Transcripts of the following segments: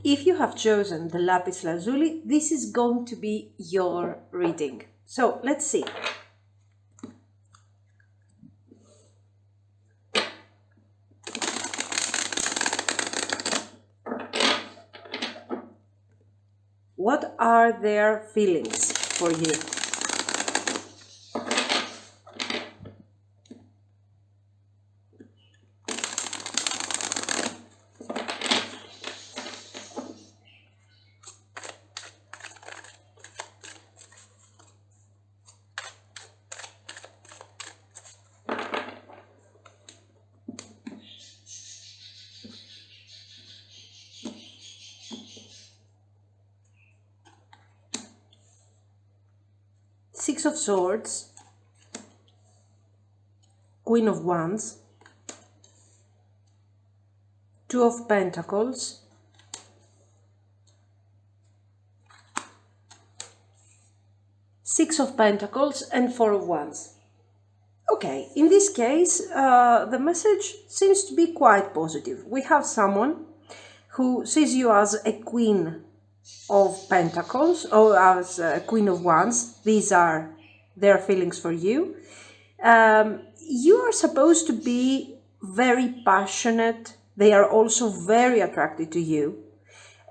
if you have chosen the lapis lazuli, this is going to be your reading. So let's see. What are their feelings for you? Six of Swords, Queen of Wands, Two of Pentacles, Six of Pentacles, and Four of Wands. Okay, in this case, the message seems to be quite positive. We have someone who sees you as a Queen of Pentacles or as a Queen of Wands. These are their feelings for you. You are supposed to be very passionate. They are also very attracted to you.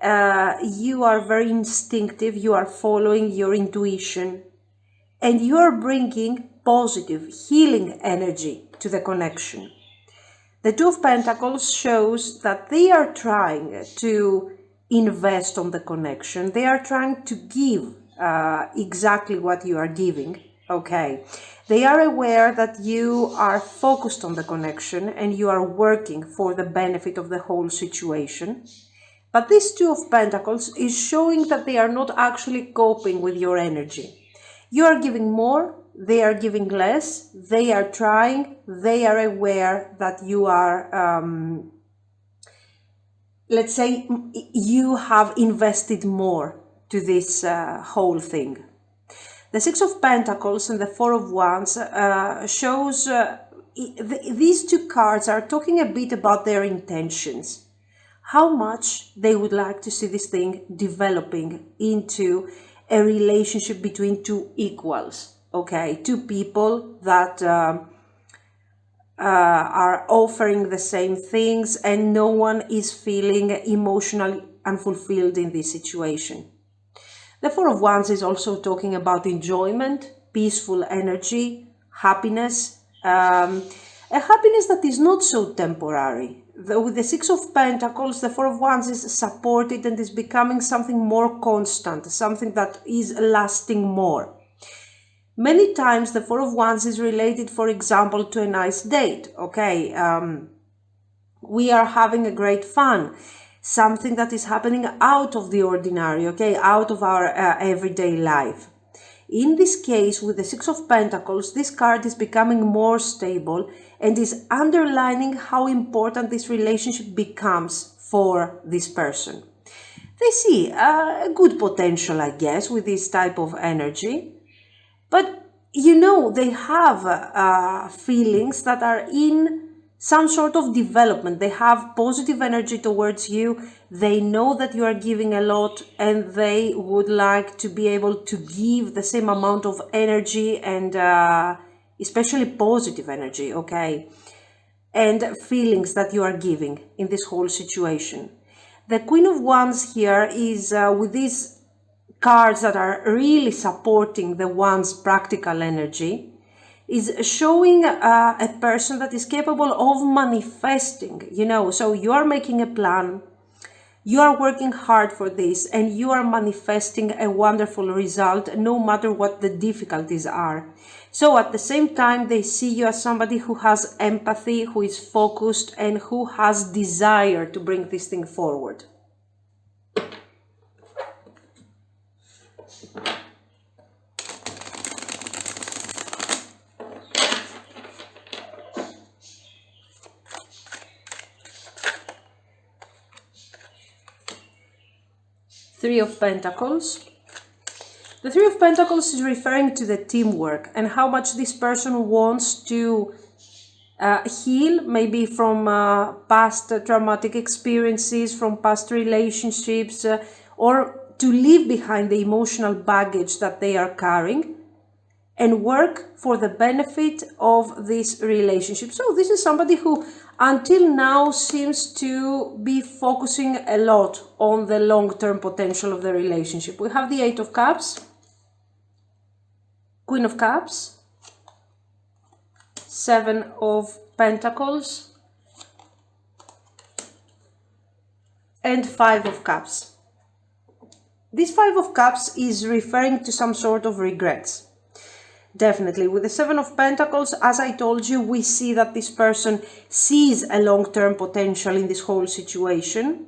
You are very instinctive. You are following your intuition, and you are bringing positive healing energy to the connection. The Two of Pentacles shows that they are trying to invest on the connection. They are trying to give exactly what you are giving. Okay, they are aware that you are focused on the connection and you are working for the benefit of the whole situation. But this Two of Pentacles is showing that they are not actually coping with your energy. You are giving more, they are giving less, they are trying, they are aware that you are let's say you have invested more to this whole thing. The Six of Pentacles and the Four of Wands shows these two cards are talking a bit about their intentions, how much they would like to see this thing developing into a relationship between two equals, okay, two people that are offering the same things and no one is feeling emotionally unfulfilled in this situation. The Four of Wands is also talking about enjoyment, peaceful energy, happiness, a happiness that is not so temporary. With the Six of Pentacles, the Four of Wands is supported and is becoming something more constant, something that is lasting more. Many times the Four of Wands is related, for example, to a nice date. Okay, we are having a great fun, something that is happening out of the ordinary, okay, out of our everyday life. In this case, with the Six of Pentacles, this card is becoming more stable and is underlining how important this relationship becomes for this person. They see a good potential, I guess, with this type of energy. But, you know, they have feelings that are in some sort of development. They have positive energy towards you. They know that you are giving a lot and they would like to be able to give the same amount of energy and especially positive energy, okay? And feelings that you are giving in this whole situation. The Queen of Wands here is with these cards that are really supporting the Wands practical energy, is showing a person that is capable of manifesting, you know, so you are making a plan, you are working hard for this, and you are manifesting a wonderful result no matter what the difficulties are. So at the same time, they see you as somebody who has empathy, who is focused, and who has desire to bring this thing forward. Three of Pentacles. The Three of Pentacles is referring to the teamwork and how much this person wants to heal, maybe from past traumatic experiences, from past relationships, or to leave behind the emotional baggage that they are carrying, and work for the benefit of this relationship. So this is somebody who until now seems to be focusing a lot on the long-term potential of the relationship. We have the Eight of Cups, Queen of Cups, Seven of Pentacles, and Five of Cups. This Five of Cups is referring to some sort of regrets. Definitely. With the Seven of Pentacles, as I told you, we see that this person sees a long-term potential in this whole situation.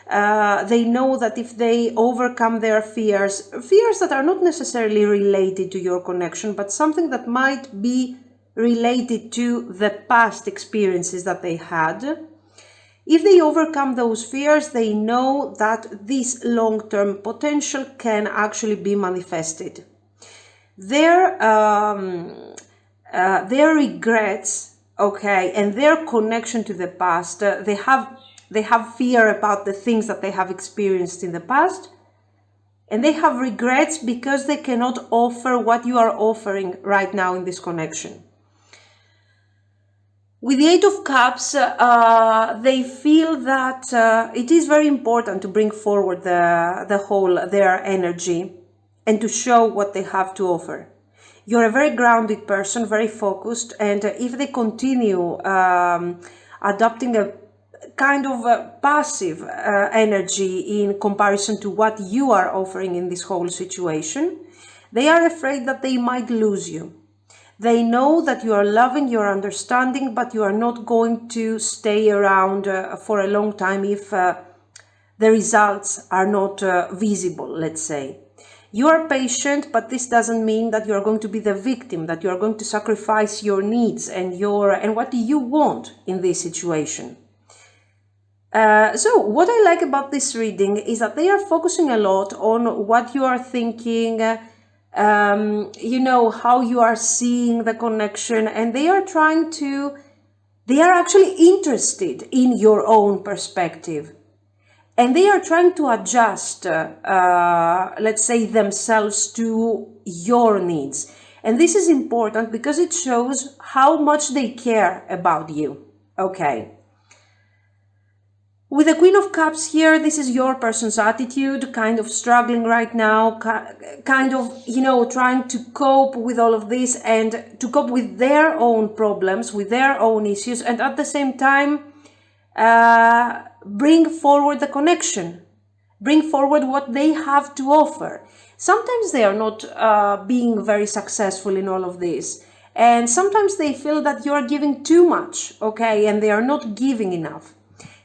They know that if they overcome their fears that are not necessarily related to your connection, but something that might be related to the past experiences that they had, if they overcome those fears, they know that this long-term potential can actually be manifested. Their regrets, okay, and their connection to the past, they have fear about the things that they have experienced in the past, and they have regrets because they cannot offer what you are offering right now in this connection. With the Eight of Cups, they feel that it is very important to bring forward their energy and to show what they have to offer. You're a very grounded person, very focused, and if they continue adopting a kind of a passive energy in comparison to what you are offering in this whole situation, they are afraid that they might lose you. They know that you are loving, you are understanding, but you are not going to stay around for a long time if the results are not visible, let's say. You are patient, but this doesn't mean that you are going to be the victim, that you are going to sacrifice your needs and what do you want in this situation. So what I like about this reading is that they are focusing a lot on what you are thinking, how you are seeing the connection, and they are actually interested in your own perspective. And they are trying to adjust, let's say, themselves to your needs. And this is important because it shows how much they care about you. Okay. With the Queen of Cups here, this is your person's attitude, kind of struggling right now, kind of, trying to cope with all of this and to cope with their own problems, with their own issues, and at the same time, bring forward the connection, bring forward what they have to offer. Sometimes they are not being very successful in all of this. And sometimes they feel that you are giving too much, okay, and they are not giving enough.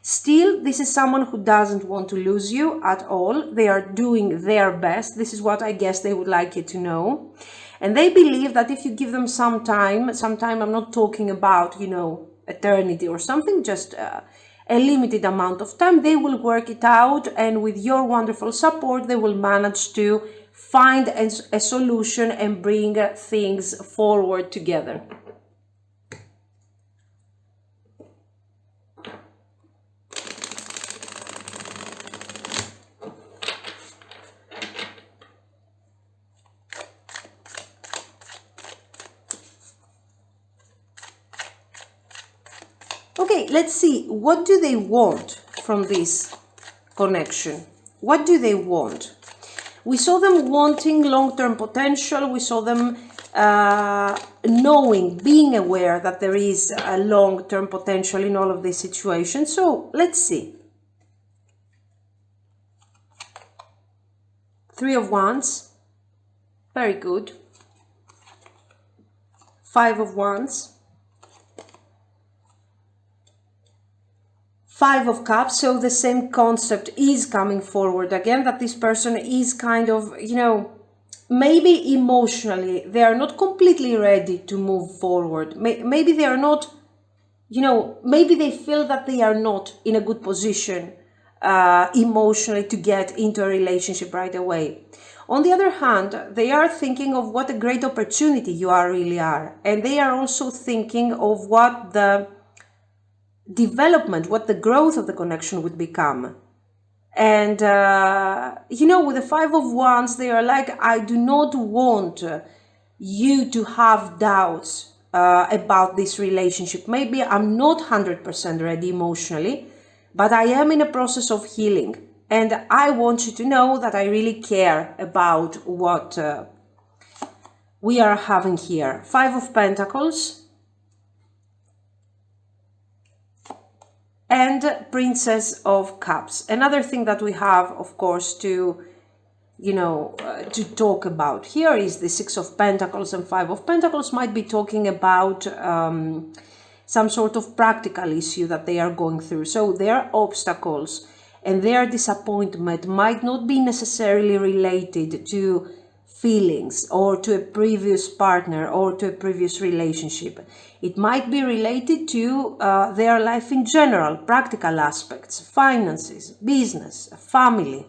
Still, this is someone who doesn't want to lose you at all. They are doing their best. This is what I guess they would like you to know. And they believe that if you give them some time, I'm not talking about, eternity or something, just a limited amount of time, they will work it out, and with your wonderful support they will manage to find a solution and bring things forward together. Okay, let's see, what do they want from this connection? What do they want? We saw them wanting long-term potential. We saw them knowing, being aware that there is a long-term potential in all of these situations. So let's see. Three of Wands. Very good. Five of Wands. Five of Cups, so the same concept is coming forward again, that this person is kind of, maybe emotionally, they are not completely ready to move forward. Maybe they are not, maybe they feel that they are not in a good position emotionally to get into a relationship right away. On the other hand, they are thinking of what a great opportunity you really are. And they are also thinking of what the development, what the growth of the connection would become. And, with the Five of Wands, they are like, I do not want you to have doubts about this relationship. Maybe I'm not 100% ready emotionally, but I am in a process of healing. And I want you to know that I really care about what we are having here. Five of Pentacles and Princess of Cups. Another thing that we have, of course, to talk about here is the Six of Pentacles and Five of Pentacles might be talking about some sort of practical issue that they are going through. So their obstacles and their disappointment might not be necessarily related to feelings or to a previous partner or to a previous relationship. It might be related to their life in general, practical aspects, finances, business, family,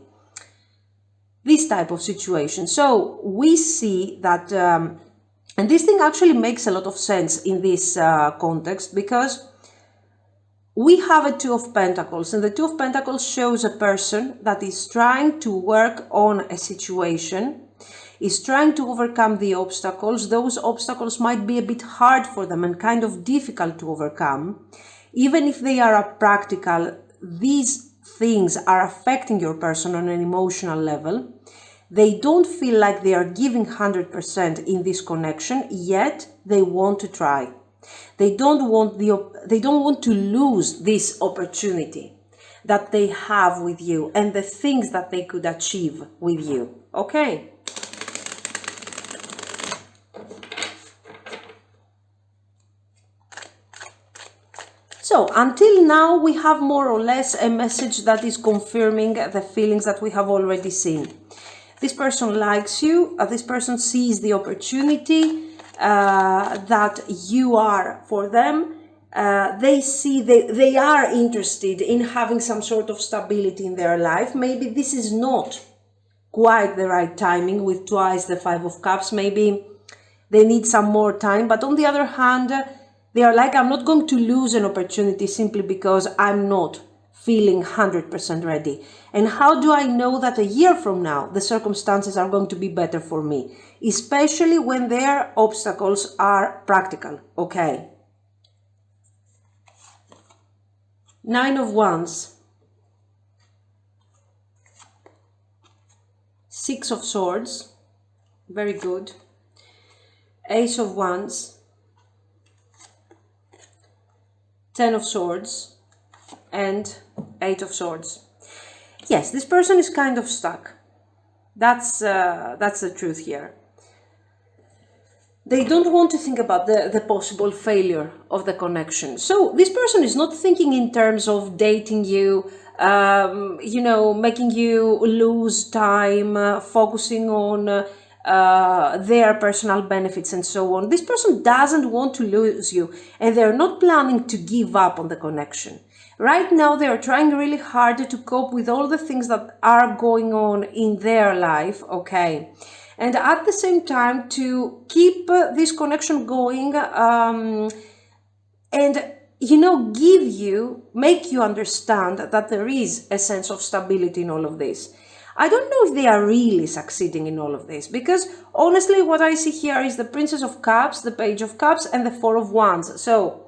this type of situation. So we see that, and this thing actually makes a lot of sense in this context, because we have a Two of Pentacles, and the Two of Pentacles shows a person that is trying to work on a situation, is trying to overcome the obstacles. Those obstacles might be a bit hard for them and kind of difficult to overcome. Even if they are practical, these things are affecting your person on an emotional level. They don't feel like they are giving 100% in this connection, yet they want to try. They don't want to lose this opportunity that they have with you and the things that they could achieve with you. Okay. So until now, we have more or less a message that is confirming the feelings that we have already seen. This person likes you. This person sees the opportunity that you are for them. They see they are interested in having some sort of stability in their life. Maybe this is not quite the right timing with twice the Five of Cups. Maybe they need some more time. But on the other hand, they are like, I'm not going to lose an opportunity simply because I'm not feeling 100% ready. And how do I know that a year from now the circumstances are going to be better for me? Especially when their obstacles are practical. Okay. Nine of Wands. Six of Swords. Very good. Ace of Wands. Ten of Swords. And Eight of Swords. Yes, this person is kind of stuck. That's the truth here. They don't want to think about the possible failure of the connection. So this person is not thinking in terms of dating you, making you lose time, focusing on their personal benefits and so on. This person doesn't want to lose you, and they're not planning to give up on the connection. Right now, they are trying really hard to cope with all the things that are going on in their life, okay? And at the same time, to keep this connection going and, make you understand that there is a sense of stability in all of this. I don't know if they are really succeeding in all of this, because honestly, what I see here is the Princess of Cups, the Page of Cups, and the Four of Wands. So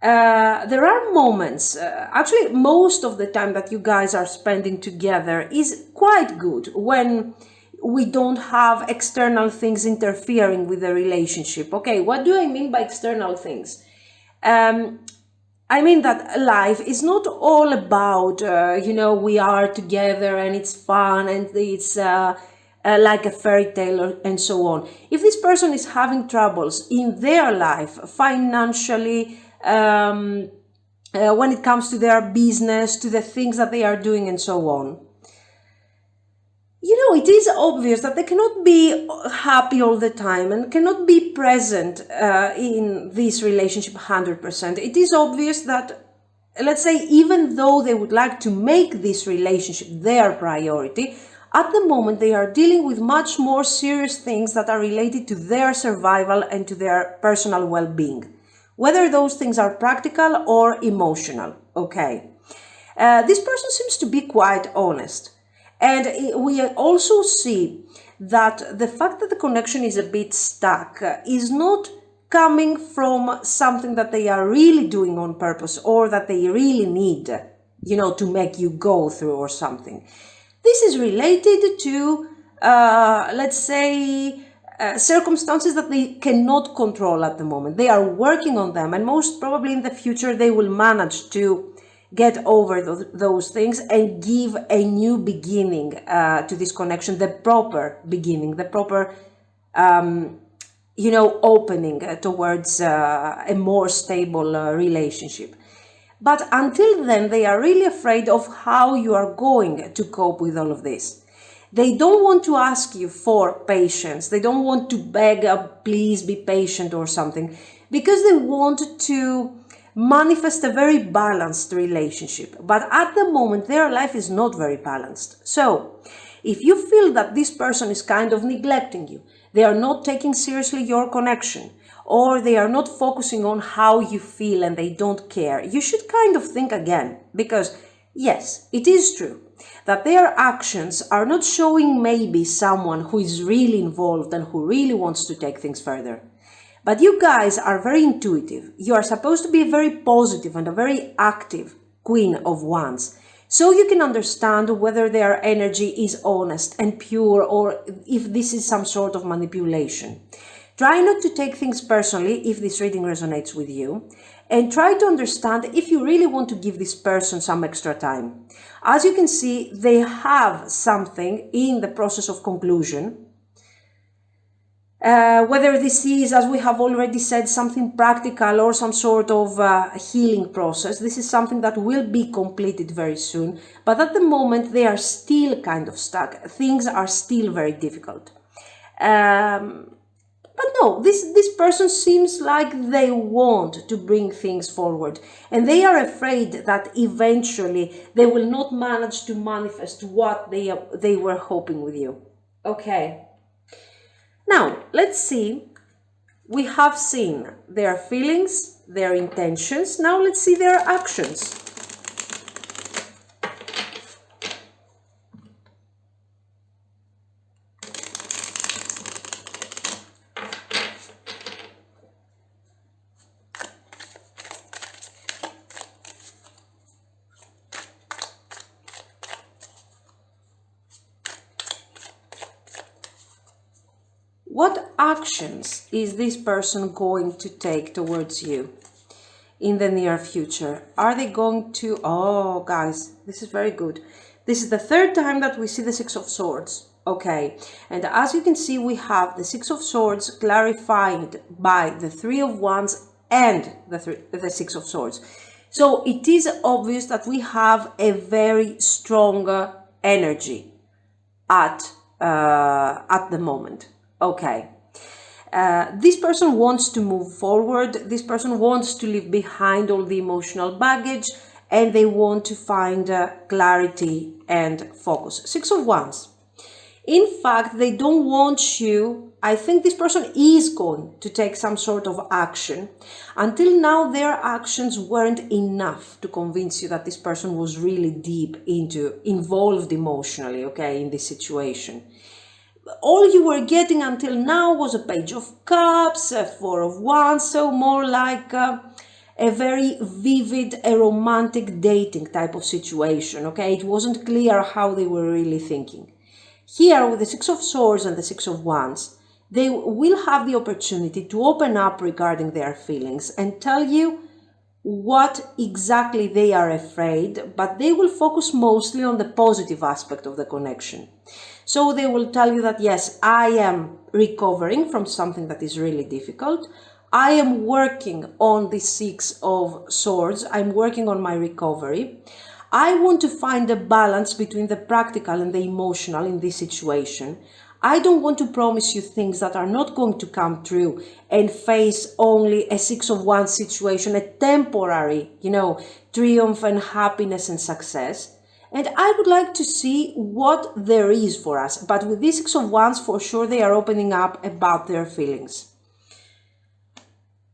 there are moments, actually most of the time that you guys are spending together is quite good when we don't have external things interfering with the relationship. Okay, what do I mean by external things? I mean that life is not all about, we are together and it's fun and it's like a fairy tale and so on. If this person is having troubles in their life, financially, when it comes to their business, to the things that they are doing and so on, it is obvious that they cannot be happy all the time and cannot be present in this relationship 100%. It is obvious that, let's say, even though they would like to make this relationship their priority, At the moment, they are dealing with much more serious things that are related to their survival and to their personal well-being, whether those things are practical or emotional, okay? This person seems to be quite honest. And we also see that the fact that the connection is a bit stuck is not coming from something that they are really doing on purpose or that they really need, to make you go through or something. This is related to, let's say, circumstances that they cannot control at the moment. They are working on them, and most probably in the future they will manage to get over those things and give a new beginning to this connection, the proper beginning, the proper, opening towards a more stable relationship. But until then, they are really afraid of how you are going to cope with all of this. They don't want to ask you for patience. They don't want to beg, please be patient or something, because they want to manifest a very balanced relationship. But at the moment, their life is not very balanced. So if you feel that this person is kind of neglecting you, they are not taking seriously your connection, or they are not focusing on how you feel and they don't care, you should kind of think again, because yes, it is true that their actions are not showing maybe someone who is really involved and who really wants to take things further. But you guys are very intuitive. You are supposed to be very positive and a very active Queen of Wands. So you can understand whether their energy is honest and pure or if this is some sort of manipulation. Try not to take things personally if this reading resonates with you, and try to understand if you really want to give this person some extra time. As you can see, they have something in the process of conclusion. Whether this is, as we have already said, something practical or some sort of healing process, this is something that will be completed very soon. But at the moment, they are still kind of stuck. Things are still very difficult. But no, this person seems like they want to bring things forward. And they are afraid that eventually they will not manage to manifest what they were hoping with you. Okay. Now, let's see. We have seen their feelings, their intentions. Now let's see their actions. What actions is this person going to take towards you in the near future? Are they going to... Oh, guys, this is very good. This is the third time that we see the Six of Swords. Okay, and as you can see, we have the Six of Swords clarified by the Three of Wands and the Six of Swords. So it is obvious that we have a very strong energy at the moment. Okay, this person wants to move forward. This person wants to leave behind all the emotional baggage, and they want to find clarity and focus. Six of Wands. In fact, they don't want you. I think this person is going to take some sort of action. Until now, their actions weren't enough to convince you that this person was really involved emotionally, okay, in this situation. All you were getting until now was a Page of Cups, a Four of Wands, so more like a very vivid, a romantic dating type of situation, okay? It wasn't clear how they were really thinking. Here, with the Six of Swords and the Six of Wands, they will have the opportunity to open up regarding their feelings and tell you what exactly they are afraid, but they will focus mostly on the positive aspect of the connection. So they will tell you that, yes, I am recovering from something that is really difficult. I am working on the Six of Swords. I'm working on my recovery. I want to find a balance between the practical and the emotional in this situation. I don't want to promise you things that are not going to come true and face only a Six of Wands situation, a temporary, triumph and happiness and success. And I would like to see what there is for us. But with this Six of Wands, for sure, they are opening up about their feelings.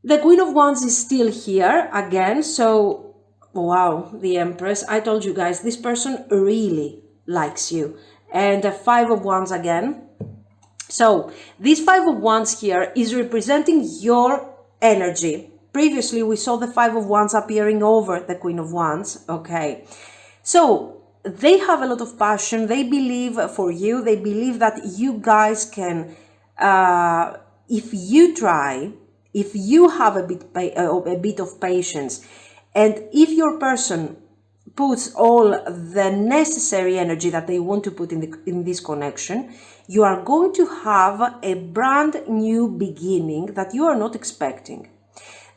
The Queen of Wands is still here again. So, wow, the Empress. I told you guys, this person really likes you. And the Five of Wands again. So, this Five of Wands here is representing your energy. Previously, we saw the Five of Wands appearing over the Queen of Wands. Okay. So, they have a lot of passion. They believe for you. They believe that you guys can, if you try, if you have a bit of patience, and if your person puts all the necessary energy that they want to put in this connection, you are going to have a brand new beginning that you are not expecting.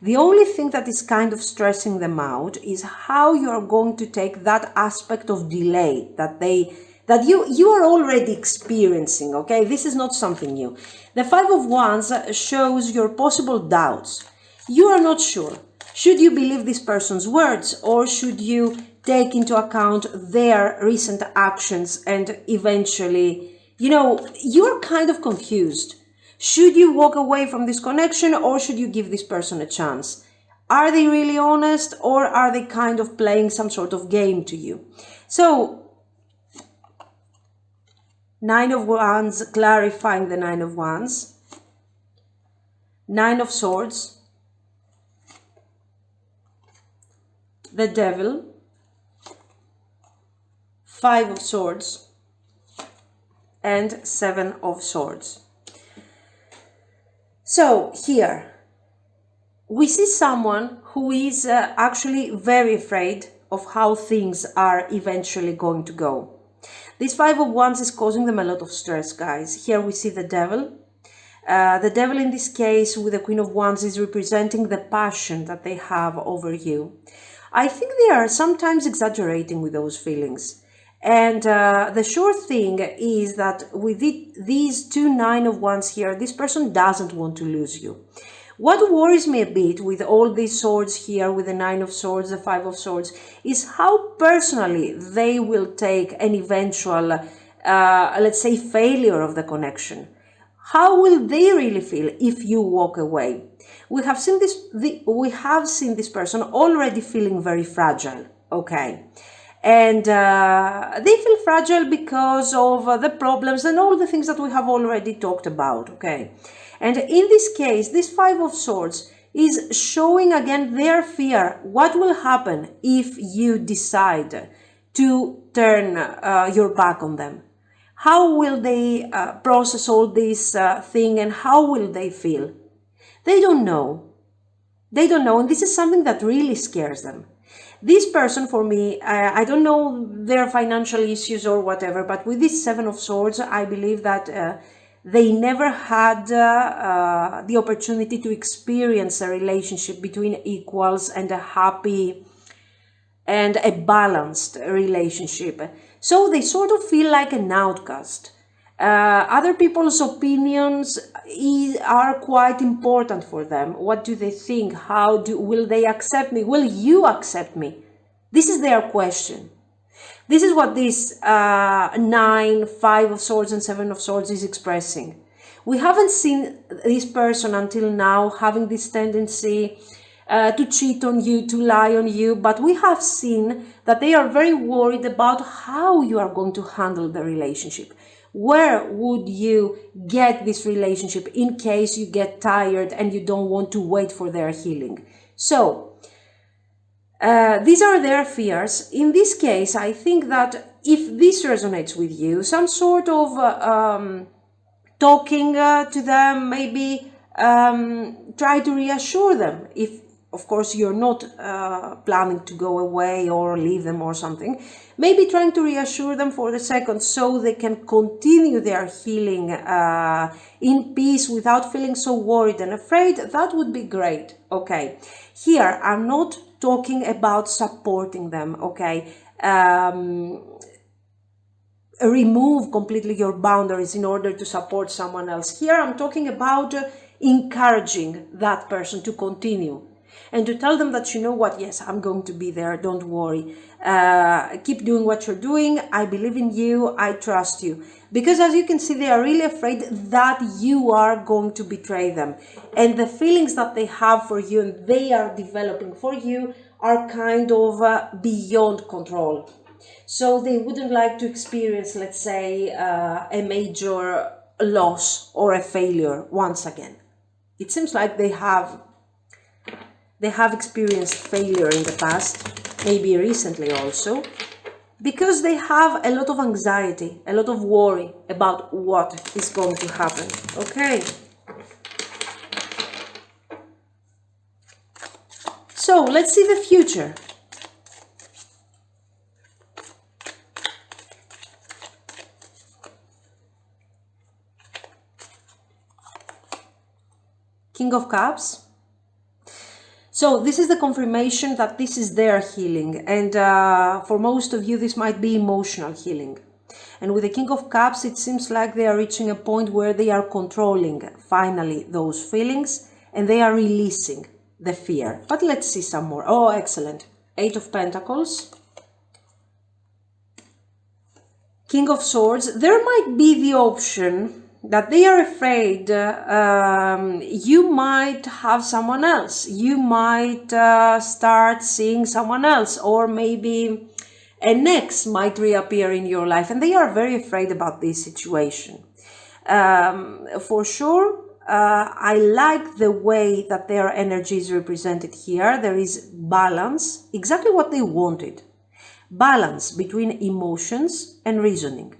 The only thing that is kind of stressing them out is how you are going to take that aspect of delay that you are already experiencing, okay? This is not something new. The Five of Wands shows your possible doubts. You are not sure. Should you believe this person's words, or should you take into account their recent actions and eventually, you're kind of confused. Should you walk away from this connection, or should you give this person a chance? Are they really honest, or are they kind of playing some sort of game to you? So, Nine of Wands, clarifying the Nine of Wands. Nine of Swords. The Devil. Five of Swords. And Seven of Swords. So here, we see someone who is actually very afraid of how things are eventually going to go. This Five of Wands is causing them a lot of stress, guys. Here we see the Devil. The Devil in this case with the Queen of Wands is representing the passion that they have over you. I think they are sometimes exaggerating with those feelings. And the sure thing is that with these two Nine of Wands here, this person doesn't want to lose you. What worries me a bit with all these swords here, with the Nine of Swords, the Five of Swords, is how personally they will take an eventual, let's say, failure of the connection. How will they really feel if you walk away? We have seen this person already feeling very fragile, okay? And they feel fragile because of the problems and all the things that we have already talked about, okay? And in this case, this Five of Swords is showing again their fear. What will happen if you decide to turn your back on them? How will they process all this thing, and how will they feel? They don't know. They don't know, and this is something that really scares them. This person, for me, I don't know their financial issues or whatever, but with this Seven of Swords, I believe that they never had the opportunity to experience a relationship between equals and a happy and a balanced relationship. So they sort of feel like an outcast. Other people's opinions are quite important for them. What do they think? Will they accept me? Will you accept me? This is their question. This is what this Nine, Five of Swords and Seven of Swords is expressing. We haven't seen this person until now having this tendency to cheat on you, to lie on you, but we have seen that they are very worried about how you are going to handle the relationship. Where would you get this relationship in case you get tired and you don't want to wait for their healing? So, these are their fears. In this case, I think that if this resonates with you, some sort of talking to them, maybe try to reassure them. If, of course, you're not planning to go away or leave them or something, maybe trying to reassure them for a second so they can continue their healing in peace without feeling so worried and afraid. That would be great. Okay, here I'm not talking about supporting them, okay? Remove completely your boundaries in order to support someone else. Here I'm talking about encouraging that person to continue. and to tell them that, you know what, yes, I'm going to be there, don't worry. Keep doing what you're doing. I believe in you. I trust you. Because as you can see, they are really afraid that you are going to betray them. And the feelings that they have for you and they are developing for you are kind of beyond control. So they wouldn't like to experience, let's say, a major loss or a failure once again. It seems like they have experienced failure in the past, maybe recently also, because they have a lot of anxiety, a lot of worry about what is going to happen. Okay. So let's see the future. King of Cups. So this is the confirmation that this is their healing, and for most of you this might be emotional healing. And with the King of Cups, it seems like they are reaching a point where they are controlling finally those feelings and they are releasing the fear. But let's see some more. Oh, excellent. 8 of Pentacles. King of Swords. There might be the option that they are afraid you might have someone else. You might start seeing someone else, or maybe an ex might reappear in your life, and they are very afraid about this situation. For sure, I like the way that their energy is represented here. There is balance, exactly what they wanted. Balance between emotions and reasoning.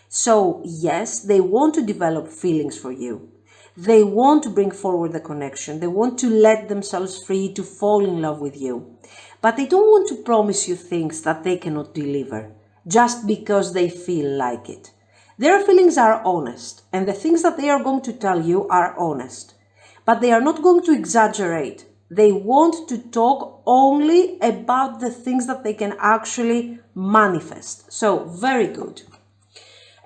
So yes, they want to develop feelings for you. They want to bring forward the connection. They want to let themselves free to fall in love with you. But they don't want to promise you things that they cannot deliver, just because they feel like it. Their feelings are honest, and the things that they are going to tell you are honest. But they are not going to exaggerate. They want to talk only about the things that they can actually manifest. So, very good.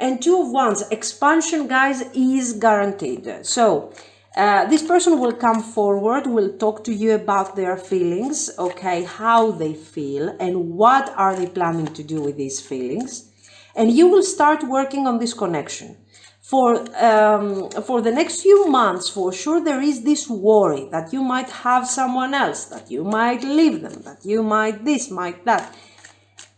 And 2 of Wands, expansion, guys, is guaranteed. So this person will come forward, will talk to you about their feelings, okay, how they feel and what are they planning to do with these feelings. And you will start working on this connection. For the next few months, for sure, there is this worry that you might have someone else, that you might leave them, that you might this, might that.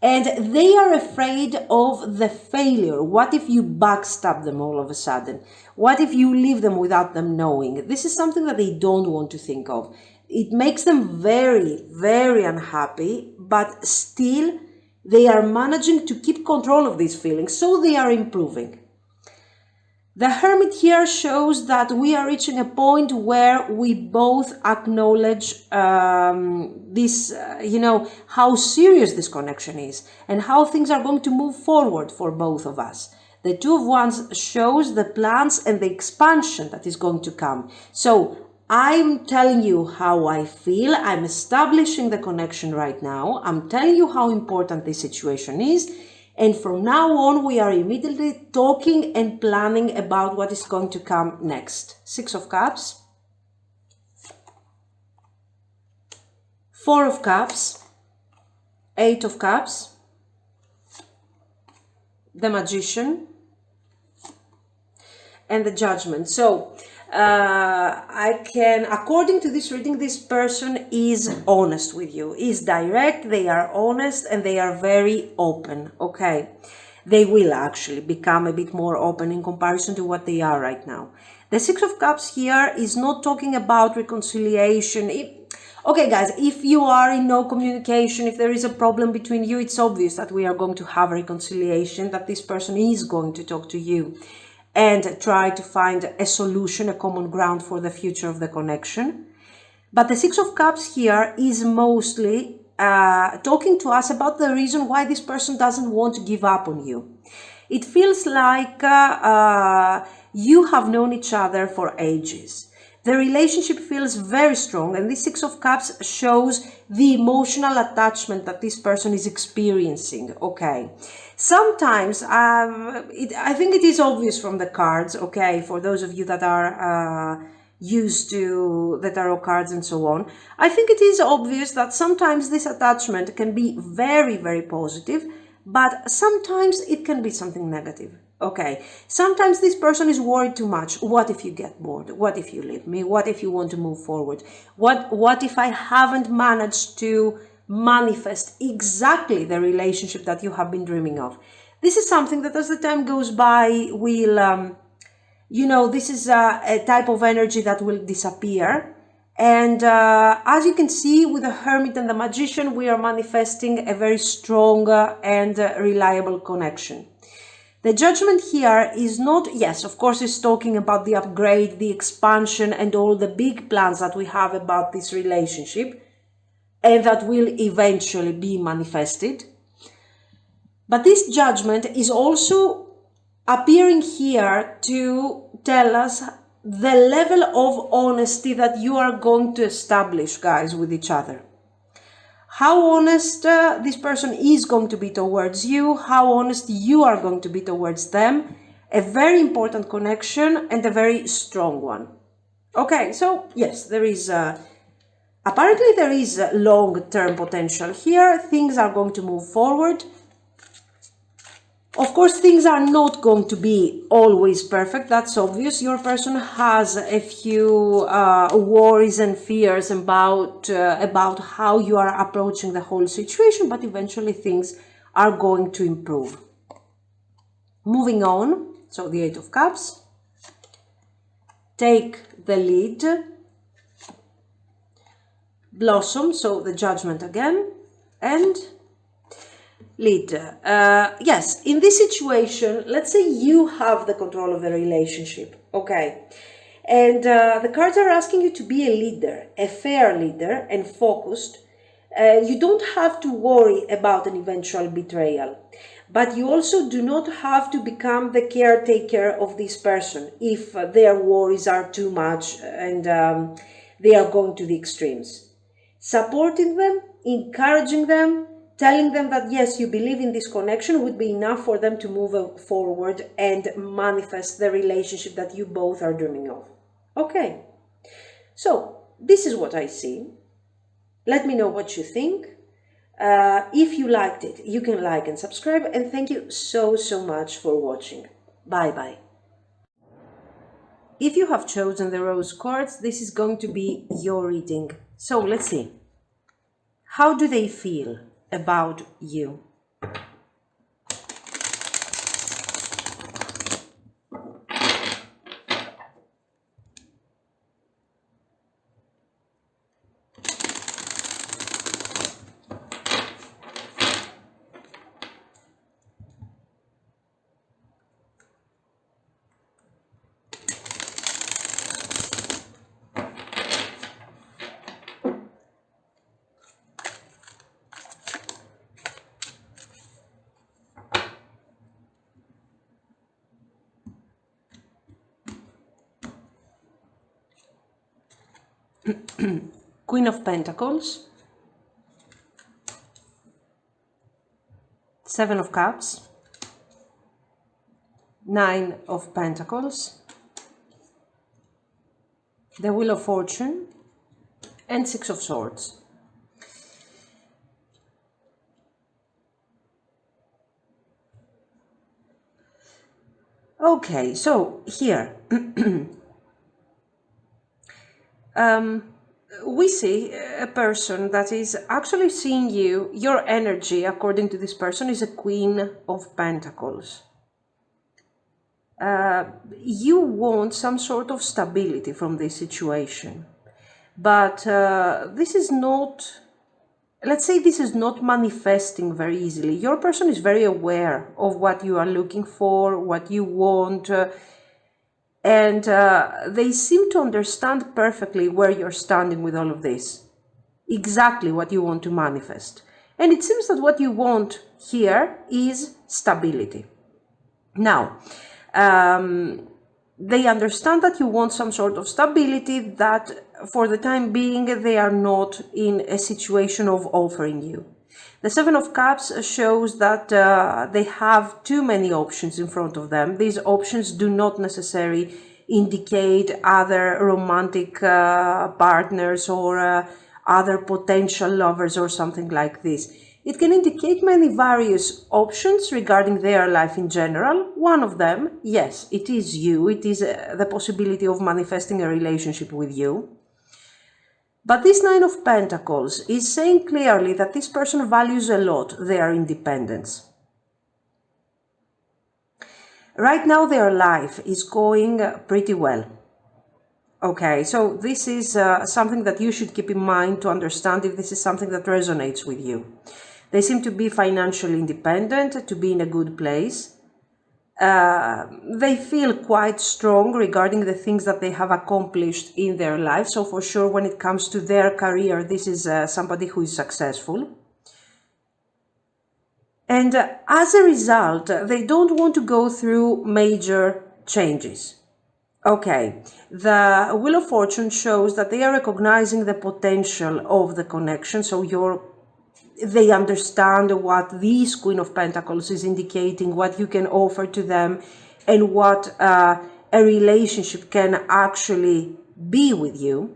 And they are afraid of the failure. What if you backstab them all of a sudden? What if you leave them without them knowing? This is something that they don't want to think of. It makes them very, very unhappy, but still they are managing to keep control of these feelings, so they are improving. The Hermit here shows that we are reaching a point where we both acknowledge this, how serious this connection is and how things are going to move forward for both of us. The 2 of Wands shows the plans and the expansion that is going to come. So I'm telling you how I feel. I'm establishing the connection right now. I'm telling you how important this situation is. And from now on, we are immediately talking and planning about what is going to come next. 6 of Cups. 4 of Cups. 8 of Cups. The Magician. And the Judgment. So, according to this reading, this person is honest with you, is direct, they are honest, and they are very open, okay? They will actually become a bit more open in comparison to what they are right now. The 6 of Cups here is not talking about reconciliation. Okay, guys, if you are in no communication, if there is a problem between you, it's obvious that we are going to have reconciliation, that this person is going to talk to you and try to find a solution, a common ground for the future of the connection. But the 6 of Cups here is mostly talking to us about the reason why this person doesn't want to give up on you. It feels like you have known each other for ages. The relationship feels very strong, and this 6 of Cups shows the emotional attachment that this person is experiencing, okay? Sometimes, I think it is obvious from the cards, okay, for those of you that are, used to the tarot cards and so on, I think it is obvious that sometimes this attachment can be very, very positive, but sometimes it can be something negative. Okay, sometimes this person is worried too much. What if you get bored? What if you leave me? What if you want to move forward? What if I haven't managed to manifest exactly the relationship that you have been dreaming of? This is something that as the time goes by will, this is a type of energy that will disappear. And as you can see with the Hermit and the Magician, we are manifesting a very strong and reliable connection. The Judgment here is not, yes, of course, it's talking about the upgrade, the expansion, and all the big plans that we have about this relationship, and that will eventually be manifested. But this Judgment is also appearing here to tell us the level of honesty that you are going to establish, guys, with each other. How honest this person is going to be towards you, how honest you are going to be towards them. A very important connection and a very strong one. Okay, so yes, there is, apparently there is long-term potential here. Things are going to move forward. Of course, things are not going to be always perfect, that's obvious. Your person has a few worries and fears about how you are approaching the whole situation, but eventually things are going to improve. Moving on, so the Eight of Cups. Take the lead. Blossom, so the Judgment again, and lead. Yes, in this situation, let's say you have the control of the relationship, okay? And the cards are asking you to be a leader, a fair leader and focused. You don't have to worry about an eventual betrayal, but you also do not have to become the caretaker of this person if their worries are too much and they are going to the extremes. Supporting them, encouraging them, telling them that yes, you believe in this connection would be enough for them to move forward and manifest the relationship that you both are dreaming of. Okay, so this is what I see. Let me know what you think. If you liked it, you can like and subscribe, and thank you so much for watching. Bye. If you have chosen the rose cards, this is going to be your reading. So let's see. How do they feel about you? Queen of Pentacles, Seven of Cups, Nine of Pentacles, the Wheel of Fortune, and Six of Swords. Okay, so here we see a person that is actually seeing you. Your energy, according to this person, is a Queen of Pentacles. You want some sort of stability from this situation, but this is not, let's say this is not manifesting very easily. Your person is very aware of what you are looking for, what you want, and they seem to understand perfectly where you're standing with all of this, exactly what you want to manifest. And it seems that what you want here is stability. Now, they understand that you want some sort of stability, that for the time being they are not in a situation of offering you. The Seven of Cups shows that they have too many options in front of them. These options do not necessarily indicate other romantic partners or other potential lovers or something like this. It can indicate many various options regarding their life in general. One of them, yes, it is you. It is the possibility of manifesting a relationship with you. But this Nine of Pentacles is saying clearly that this person values a lot their independence. Right now their life is going pretty well. Okay, so this is something that you should keep in mind to understand if this is something that resonates with you. They seem to be financially independent, to be in a good place. They feel quite strong regarding the things that they have accomplished in their life. So for sure, when it comes to their career, this is somebody who is successful. And as a result, they don't want to go through major changes. Okay, the Wheel of Fortune shows that they are recognizing the potential of the connection. So they understand what this Queen of Pentacles is indicating, what you can offer to them, and what a relationship can actually be with you.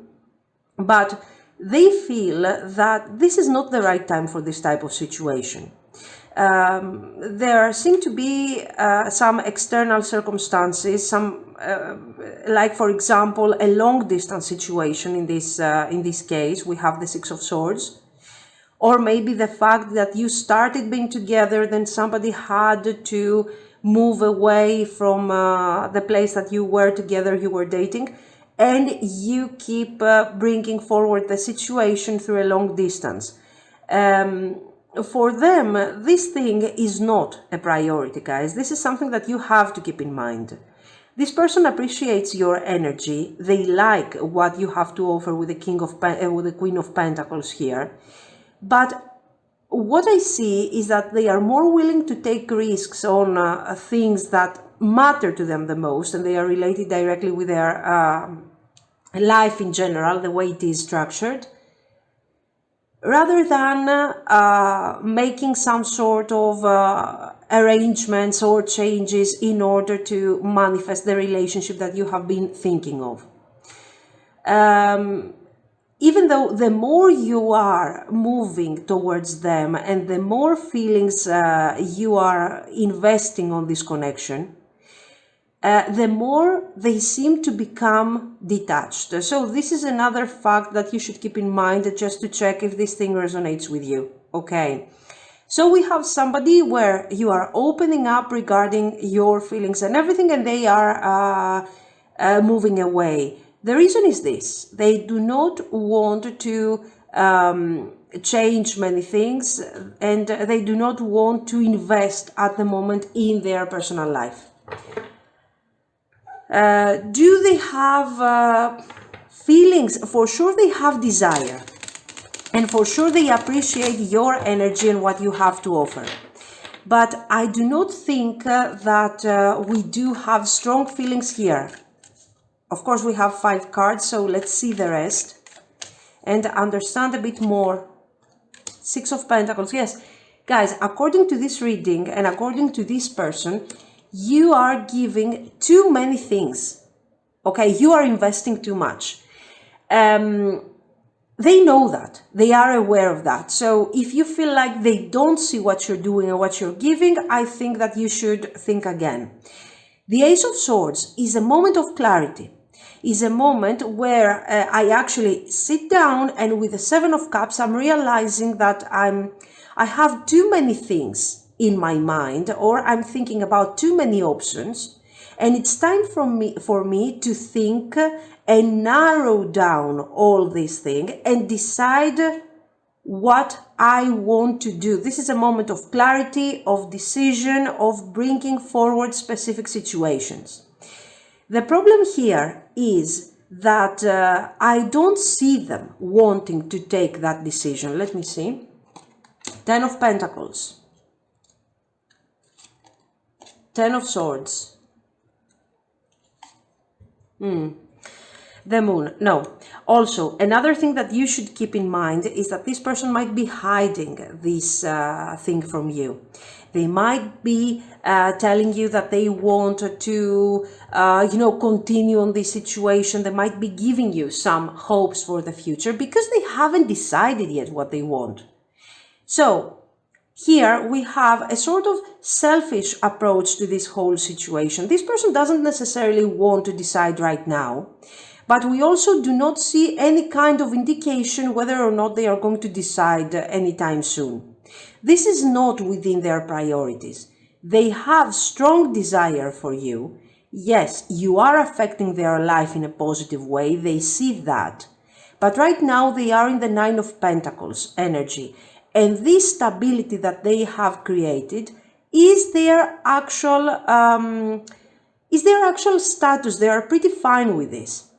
But they feel that this is not the right time for this type of situation. There seem to be some external circumstances, like for example a long distance situation in this case. We have the Six of Swords, or maybe the fact that you started being together, then somebody had to move away from the place that you were together, you were dating, and you keep bringing forward the situation through a long distance. For them, this thing is not a priority, guys. This is something that you have to keep in mind. This person appreciates your energy. They like what you have to offer with the Queen of Pentacles here. But what I see is that they are more willing to take risks on things that matter to them the most, and they are related directly with their life in general, the way it is structured, rather than making some sort of arrangements or changes in order to manifest the relationship that you have been thinking of. Even though the more you are moving towards them and the more feelings you are investing on this connection, the more they seem to become detached. So this is another fact that you should keep in mind, just to check if this thing resonates with you. Okay, so we have somebody where you are opening up regarding your feelings and everything, and they are moving away. The reason is this: they do not want to change many things, and they do not want to invest at the moment in their personal life. Do they have feelings? For sure they have desire, and for sure they appreciate your energy and what you have to offer. But I do not think that we do have strong feelings here. Of course, we have 5 cards, so let's see the rest and understand a bit more. Six of Pentacles. Yes, guys, according to this reading and according to this person, you are giving too many things. Okay, you are investing too much. They know that. They are aware of that. So if you feel like they don't see what you're doing and what you're giving, I think that you should think again. The Ace of Swords is a moment of clarity. Is a moment where I actually sit down, and with the Seven of Cups, I'm realizing that I have too many things in my mind, or I'm thinking about too many options, and it's time for me to think and narrow down all these things and decide what I want to do. This is a moment of clarity, of decision, of bringing forward specific situations. The problem here is that I don't see them wanting to take that decision. Let me see. 10 of Pentacles. 10 of Swords. The moon, no. Also, another thing that you should keep in mind is that this person might be hiding this thing from you. They might be telling you that they want to, continue on this situation. They might be giving you some hopes for the future because they haven't decided yet what they want. So, here we have a sort of selfish approach to this whole situation. This person doesn't necessarily want to decide right now, but we also do not see any kind of indication whether or not they are going to decide anytime soon. This is not within their priorities. They have strong desire for you. Yes, you are affecting their life in a positive way. They see that. But right now they are in the Nine of Pentacles energy. And this stability that they have created is their actual status. They are pretty fine with this.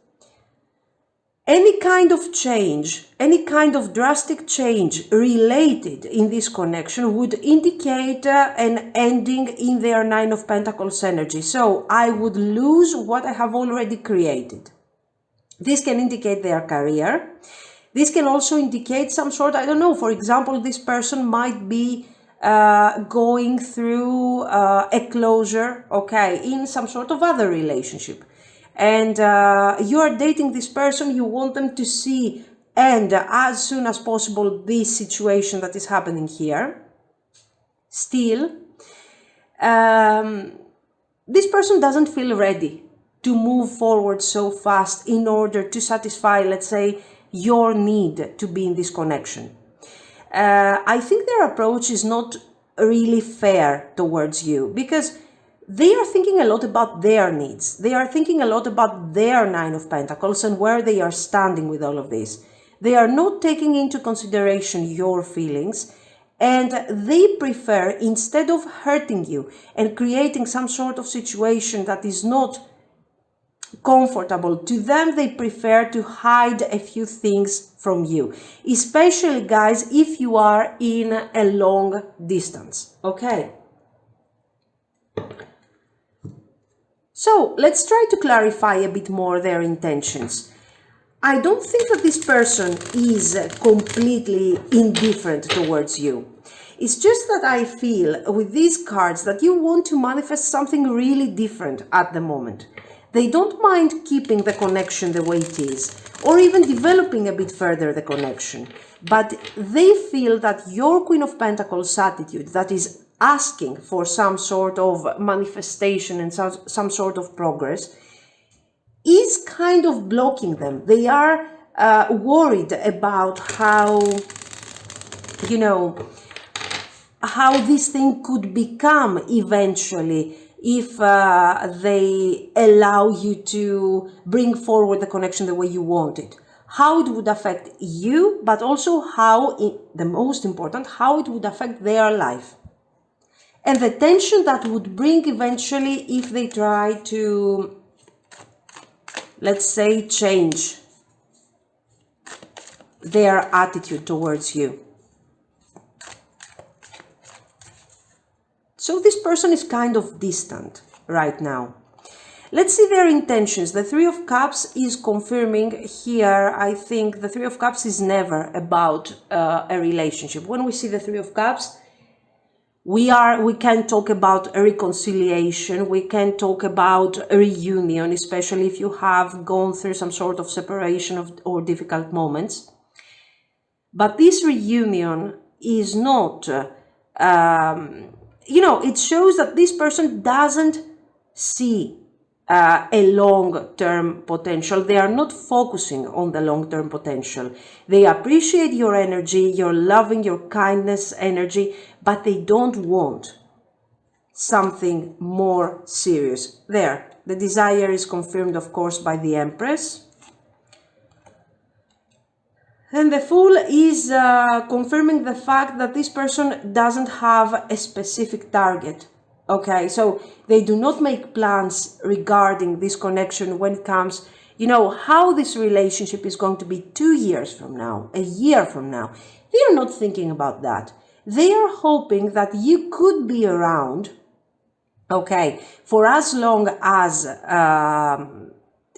Any kind of change, any kind of drastic change related in this connection would indicate an ending in their Nine of Pentacles energy. So I would lose what I have already created. This can indicate their career. This can also indicate some sort, I don't know, for example, this person might be going through a closure, okay, in some sort of other relationship. And you are dating this person, you want them to see end as soon as possible this situation that is happening here. Still, this person doesn't feel ready to move forward so fast in order to satisfy, let's say, your need to be in this connection. I think their approach is not really fair towards you because they are thinking a lot about their needs. They are thinking a lot about their Nine of Pentacles and where they are standing with all of this. They are not taking into consideration your feelings, and they prefer, instead of hurting you and creating some sort of situation that is not comfortable to them, they prefer to hide a few things from you, especially guys if you are in a long distance. Okay, so let's try to clarify a bit more their intentions. I don't think that this person is completely indifferent towards you. It's just that I feel with these cards that you want to manifest something really different at the moment. They don't mind keeping the connection the way it is, or even developing a bit further the connection. But they feel that your Queen of Pentacles attitude, that is asking for some sort of manifestation and some sort of progress, is kind of blocking them. They are worried about how this thing could become eventually if they allow you to bring forward the connection the way you want it. How it would affect you, but also the most important, how it would affect their life. And the tension that would bring eventually if they try to, let's say, change their attitude towards you. So this person is kind of distant right now. Let's see their intentions. The Three of Cups is confirming here. I think the Three of Cups is never about a relationship. When we see the Three of Cups, we can talk about a reconciliation. We can talk about a reunion, especially if you have gone through some sort of separation or difficult moments. But this reunion is not... it shows that this person doesn't see a long-term potential. They are not focusing on the long-term potential. They appreciate your energy, your loving, your kindness energy, but they don't want something more serious. There, the desire is confirmed, of course, by the Empress. And the Fool is confirming the fact that this person doesn't have a specific target. Okay, so they do not make plans regarding this connection when it comes, how this relationship is going to be 2 years from now, a year from now. They are not thinking about that. They are hoping that you could be around, okay, for as long as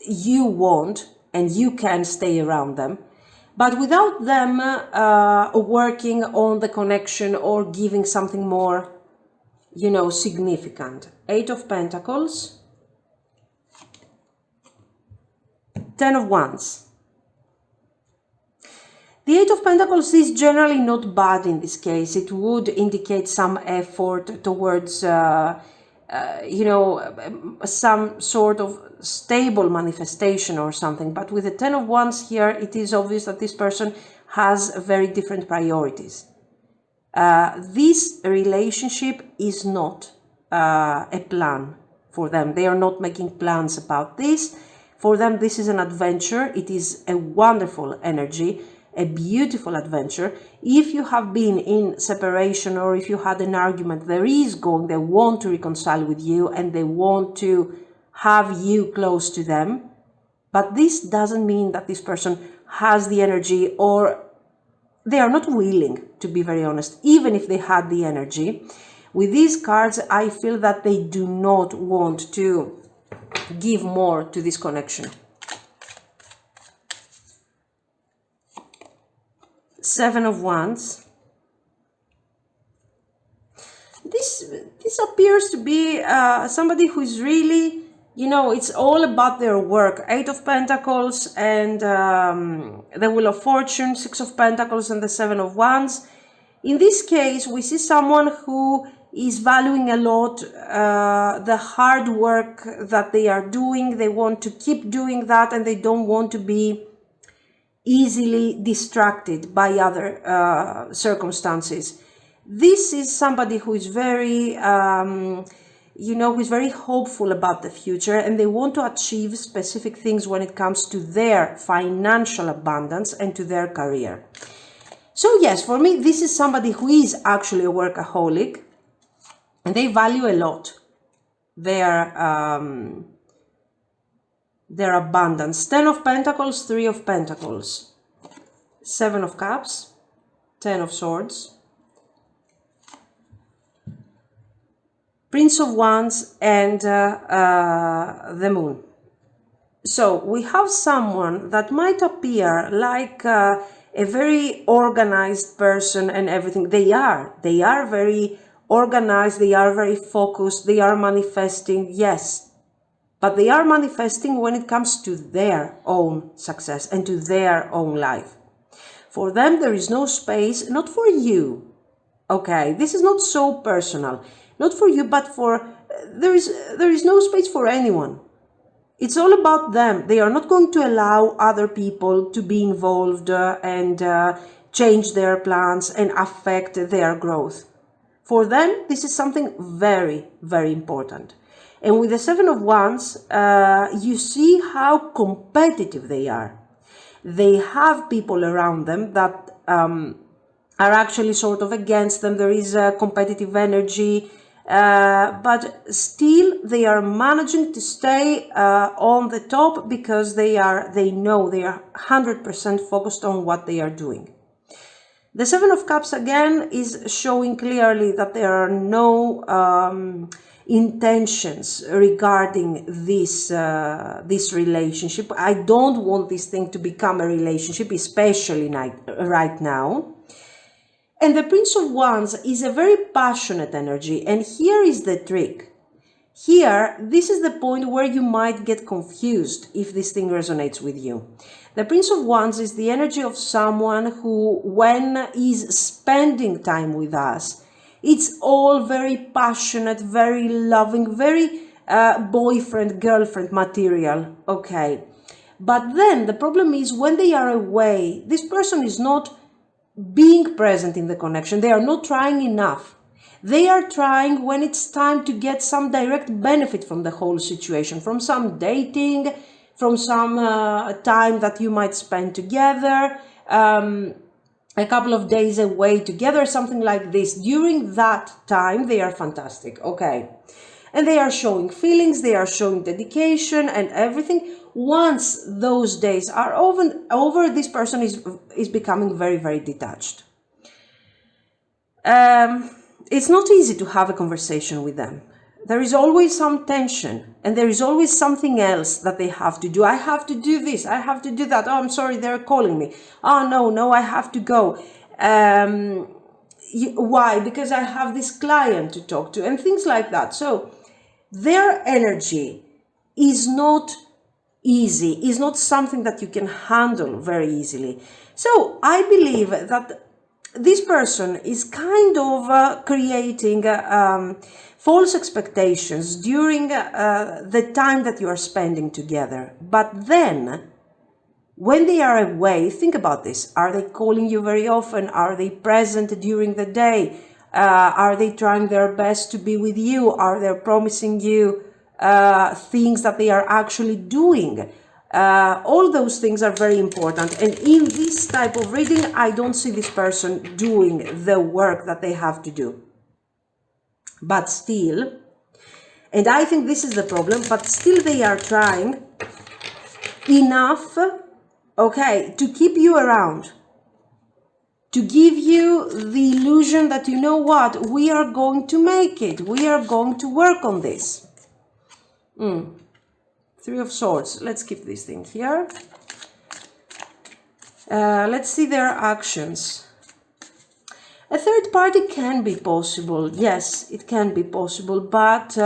you want, and you can stay around them. But without them working on the connection or giving something more, you know, significant. 8 of Pentacles, 10 of Wands. The 8 of Pentacles is generally not bad in this case. It would indicate some effort towards, you know, some sort of stable manifestation or something. But with the 10 of Wands here, it is obvious that this person has very different priorities. This relationship is not a plan for them. They are not making plans about this. For them, this is an adventure. It is a wonderful energy, a beautiful adventure. If you have been in separation or if you had an argument, they want to reconcile with you and they want to have you close to them. But this doesn't mean that this person has the energy, or they are not willing, to be very honest, even if they had the energy. With these cards, I feel that they do not want to give more to this connection. 7 of Wands. This appears to be somebody who is really, you know, it's all about their work. 8 of Pentacles and the Wheel of Fortune, 6 of Pentacles and the 7 of Wands. In this case, we see someone who is valuing a lot the hard work that they are doing. They want to keep doing that and they don't want to be easily distracted by other circumstances. This is somebody who is very, you know, who is very hopeful about the future, and they want to achieve specific things when it comes to their financial abundance and to their career. So yes, for me, this is somebody who is actually a workaholic, and they value a lot their abundance. 10 of Pentacles, 3 of Pentacles, 7 of Cups, 10 of Swords, Prince of Wands, and the Moon. So we have someone that might appear like a very organized person and everything. They are very organized, they are very focused, they are manifesting, yes. But they are manifesting when it comes to their own success and to their own life. For them, there is no space, not for you. Okay, this is not so personal. Not for you, but for, there is no space for anyone. It's all about them. They are not going to allow other people to be involved and change their plans and affect their growth. For them, this is something very, very important. And with the 7 of Wands, you see how competitive they are. They have people around them that are actually sort of against them. There is a competitive energy, but still they are managing to stay on the top because they know they are 100% focused on what they are doing. The 7 of Cups again is showing clearly that there are no intentions regarding this relationship. I don't want this thing to become a relationship, especially right now. And the Prince of Wands is a very passionate energy, and here is the trick. Here, this is the point where you might get confused if this thing resonates with you. The Prince of Wands is the energy of someone who, when is spending time with us, it's all very passionate, very loving, very boyfriend, girlfriend material, okay. But then the problem is when they are away, this person is not being present in the connection. They are not trying enough. They are trying when it's time to get some direct benefit from the whole situation, from some dating, from some time that you might spend together, a couple of days away together, something like this. During that time, they are fantastic, okay. And they are showing feelings, they are showing dedication and everything. Once those days are over, this person is becoming very, very detached. It's not easy to have a conversation with them. there is always some tension, and there is always something else that they have to do. I have to do this, I have to do that. Oh, I'm sorry, they're calling me. Oh, no, I have to go. Why? Because I have this client to talk to, and things like that. So their energy is not easy, is not something that you can handle very easily. So I believe that this person is kind of creating false expectations during the time that you are spending together. But then, when they are away, think about this. Are they calling you very often? Are they present during the day? Are they trying their best to be with you? Are they promising you things that they are actually doing? All those things are very important. And in this type of reading, I don't see this person doing the work that they have to do. But still, and I think this is the problem, but still they are trying enough, okay, to keep you around, to give you the illusion that, you know what, we are going to make it, we are going to work on this. Three of Swords. Let's keep this thing here. Let's see their actions. A third party can be possible. Yes, it can be possible. But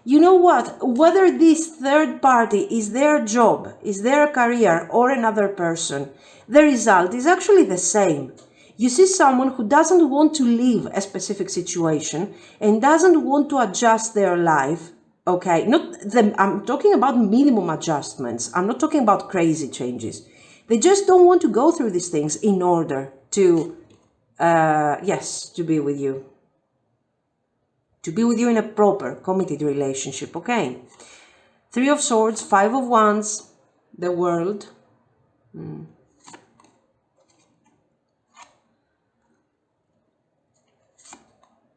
you know what? Whether this third party is their job, is their career, or another person, the result is actually the same. You see someone who doesn't want to leave a specific situation and doesn't want to adjust their life. Okay, I'm talking about minimum adjustments. I'm not talking about crazy changes. They just don't want to go through these things in order to, to be with you. To be with you in a proper, committed relationship, okay? Three of Swords, Five of Wands, the World.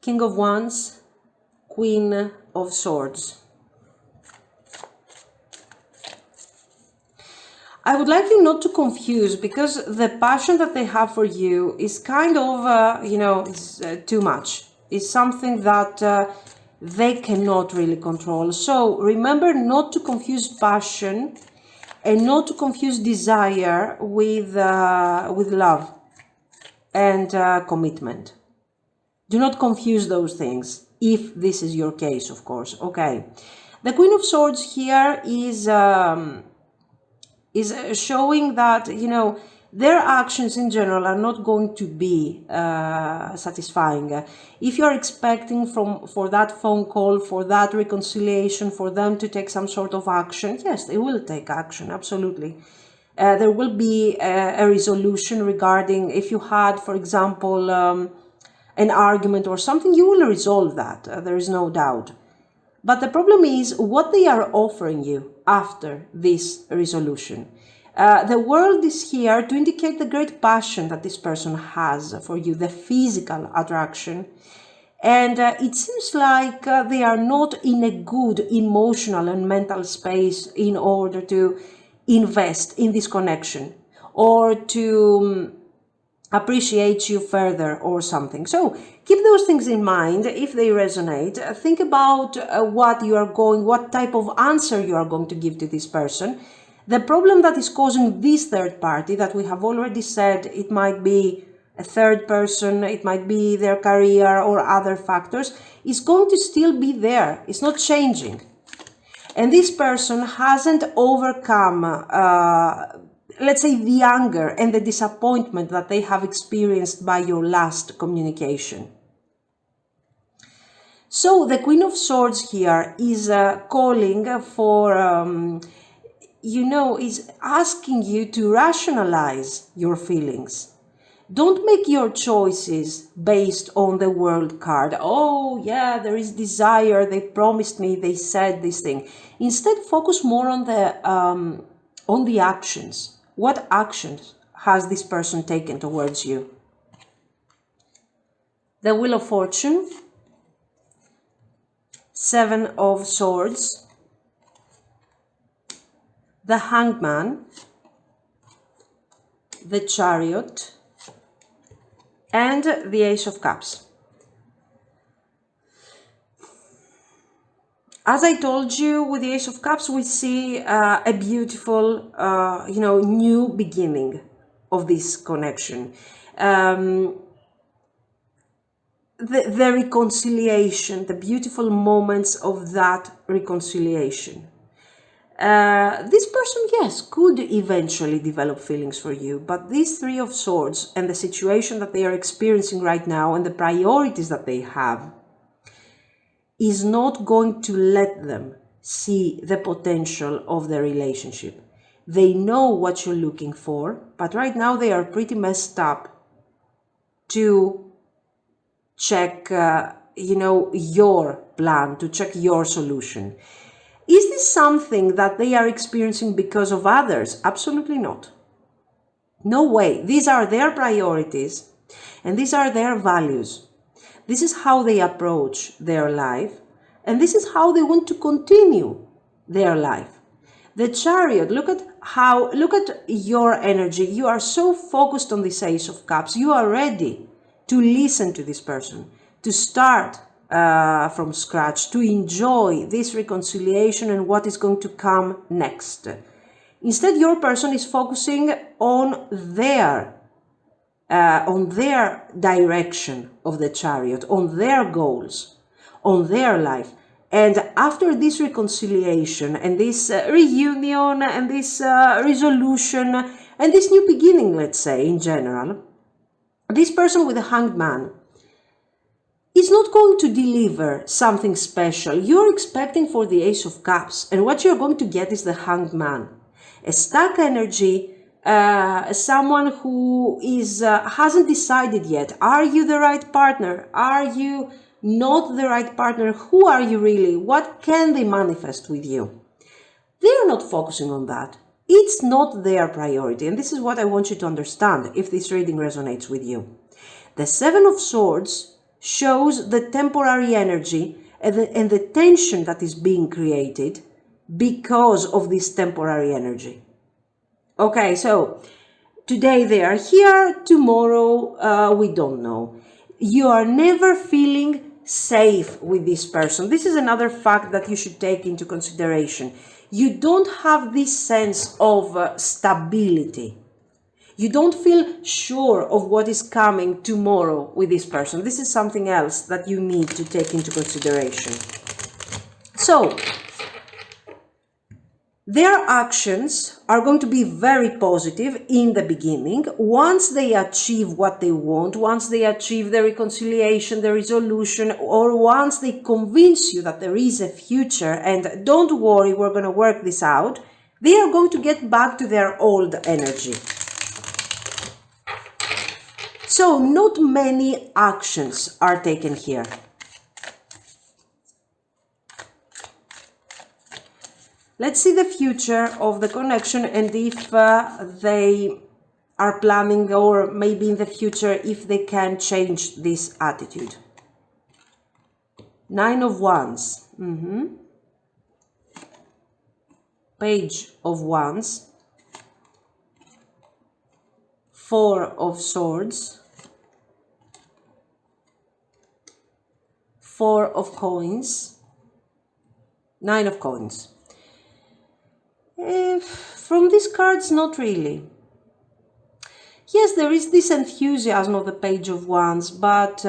King of Wands, Queen of Swords. I would like you not to confuse, because the passion that they have for you is kind of, too much. It's something that they cannot really control. So remember not to confuse passion and not to confuse desire with love and commitment. Do not confuse those things, if this is your case, of course. Okay. The Queen of Swords here is showing that, their actions in general are not going to be satisfying. If you're expecting for that phone call, for that reconciliation, for them to take some sort of action, yes, they will take action, absolutely. There will be a resolution regarding, if you had, for example, an argument or something, you will resolve that. There is no doubt. But the problem is what they are offering you after this resolution. The World is here to indicate the great passion that this person has for you, the physical attraction. And it seems like they are not in a good emotional and mental space in order to invest in this connection or to appreciate you further or something. So keep those things in mind if they resonate. Think about what type of answer you are going to give to this person. The problem that is causing this third party that we have already said, it might be a third person, it might be their career or other factors, is going to still be there. It's not changing. And this person hasn't overcome let's say the anger and the disappointment that they have experienced by your last communication. So the Queen of Swords here is calling for, is asking you to rationalize your feelings. Don't make your choices based on the World card. Oh, yeah, there is desire. They promised me. They said this thing. Instead, focus more on the actions. What actions has this person taken towards you? The Wheel of Fortune, Seven of Swords, the Hangman, the Chariot, and the Ace of Cups. As I told you, with the Ace of Cups, we see a beautiful, new beginning of this connection. The reconciliation, the beautiful moments of that reconciliation. This person, yes, could eventually develop feelings for you, but these Three of Swords and the situation that they are experiencing right now and the priorities that they have is not going to let them see the potential of the relationship. They know what you're looking for, but right now they are pretty messed up to check, your plan, to check your solution. Is this something that they are experiencing because of others? Absolutely not. No way. These are their priorities and these are their values. This is how they approach their life and this is how they want to continue their life. The Chariot, look at your energy. You are so focused on this Ace of Cups. You are ready to listen to this person, to start from scratch, to enjoy this reconciliation and what is going to come next. Instead, your person is focusing on their direction of the Chariot, on their goals, on their life. And after this reconciliation and this reunion and this resolution and this new beginning, let's say, in general, this person with the Hanged Man is not going to deliver something special. You're expecting for the Ace of Cups, and what you're going to get is the Hanged Man. A stuck energy, someone who hasn't decided yet. Are you the right partner? Are you not the right partner? Who are you really? What can they manifest with you? They're not focusing on that. It's not their priority. And this is what I want you to understand if this reading resonates with you. The Seven of Swords shows the temporary energy and the tension that is being created because of this temporary energy. Okay, so today they are here, tomorrow we don't know. You are never feeling safe with this person. This is another fact that you should take into consideration. You don't have this sense of stability. You don't feel sure of what is coming tomorrow with this person. This is something else that you need to take into consideration. So, their actions are going to be very positive in the beginning. Once they achieve what they want, once they achieve the reconciliation, the resolution, or once they convince you that there is a future and don't worry, we're going to work this out, they are going to get back to their old energy. So not many actions are taken here. Let's see the future of the connection and if they are planning, or maybe in the future, if they can change this attitude. Nine of Wands. Page of Wands. Four of Swords. Four of Coins. Nine of Coins. From these cards, not really. Yes, there is this enthusiasm of the Page of Wands, but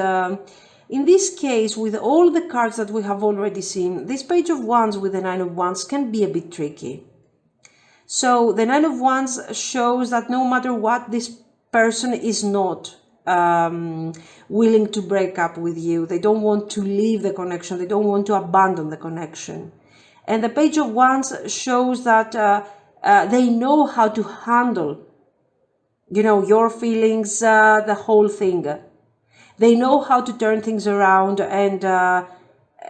in this case, with all the cards that we have already seen, this Page of Wands with the Nine of Wands can be a bit tricky. So the Nine of Wands shows that no matter what, this person is not willing to break up with you. They don't want to leave the connection. They don't want to abandon the connection. And the Page of Wands shows that they know how to handle, your feelings, the whole thing. They know how to turn things around and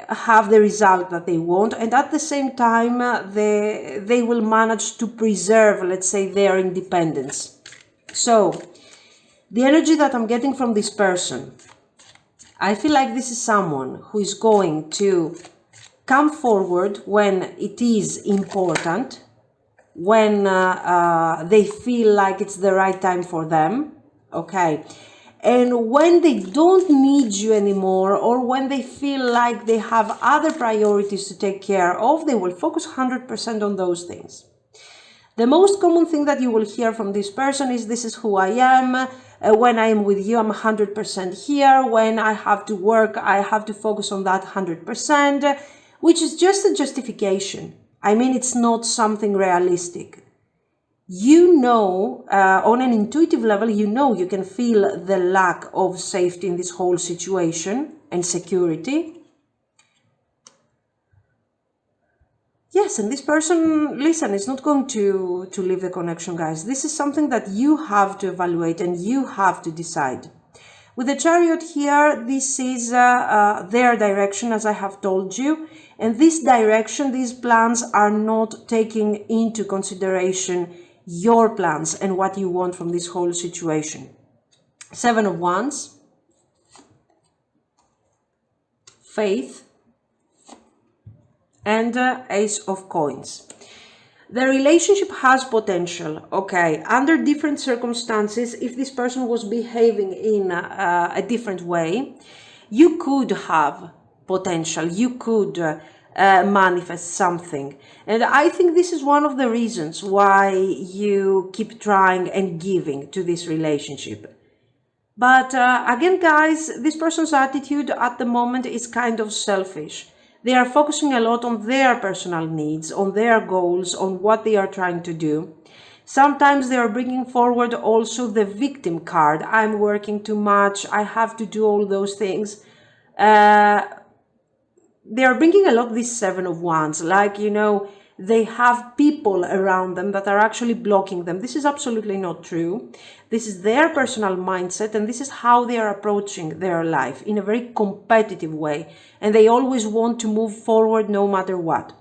have the result that they want. And at the same time, they will manage to preserve, let's say, their independence. So, the energy that I'm getting from this person, I feel like this is someone who is going to come forward when it is important, when they feel like it's the right time for them, okay? And when they don't need you anymore, or when they feel like they have other priorities to take care of, they will focus 100% on those things. The most common thing that you will hear from this person is, this is who I am. When I am with you, I'm 100% here. When I have to work, I have to focus on that 100%, which is just a justification. I mean, it's not something realistic. You know, on an intuitive level, you know, you can feel the lack of safety in this whole situation and security. Yes, and this person, listen, is not going to leave the connection, guys. This is something that you have to evaluate and you have to decide. With the Chariot here, this is their direction, as I have told you. And this direction, these plans are not taking into consideration your plans and what you want from this whole situation. Seven of Wands, Faith, and Ace of Coins. The relationship has potential, okay, under different circumstances. If this person was behaving in a different way, you could have potential, you could manifest something. And I think this is one of the reasons why you keep trying and giving to this relationship. But again, guys, this person's attitude at the moment is kind of selfish. They are focusing a lot on their personal needs, on their goals, on what they are trying to do. Sometimes they are bringing forward also the victim card. I'm working too much. I have to do all those things. They are bringing a lot this Seven of Wands. Like, you know, they have people around them that are actually blocking them. This is absolutely not true. This is their personal mindset, and this is how they are approaching their life, in a very competitive way. And they always want to move forward no matter what.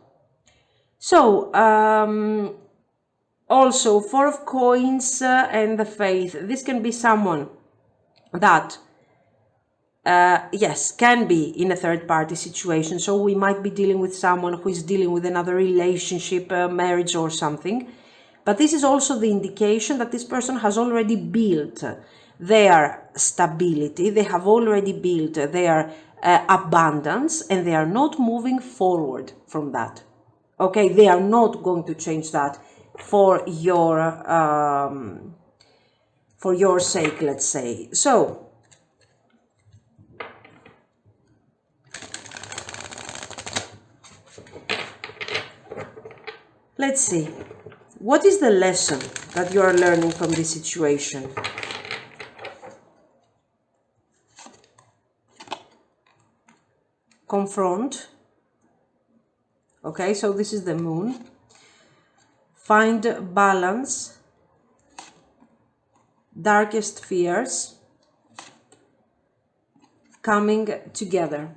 So, also, Four of Coins and the Faith. This can be someone that, yes, can be in a third-party situation. So we might be dealing with someone who is dealing with another relationship, marriage or something. But this is also the indication that this person has already built their stability. They have already built their abundance, and they are not moving forward from that. Okay, they are not going to change that for your sake, let's say. So, let's see. What is the lesson that you are learning from this situation? Confront. Okay, so this is the Moon. Find balance. Darkest fears. Coming together.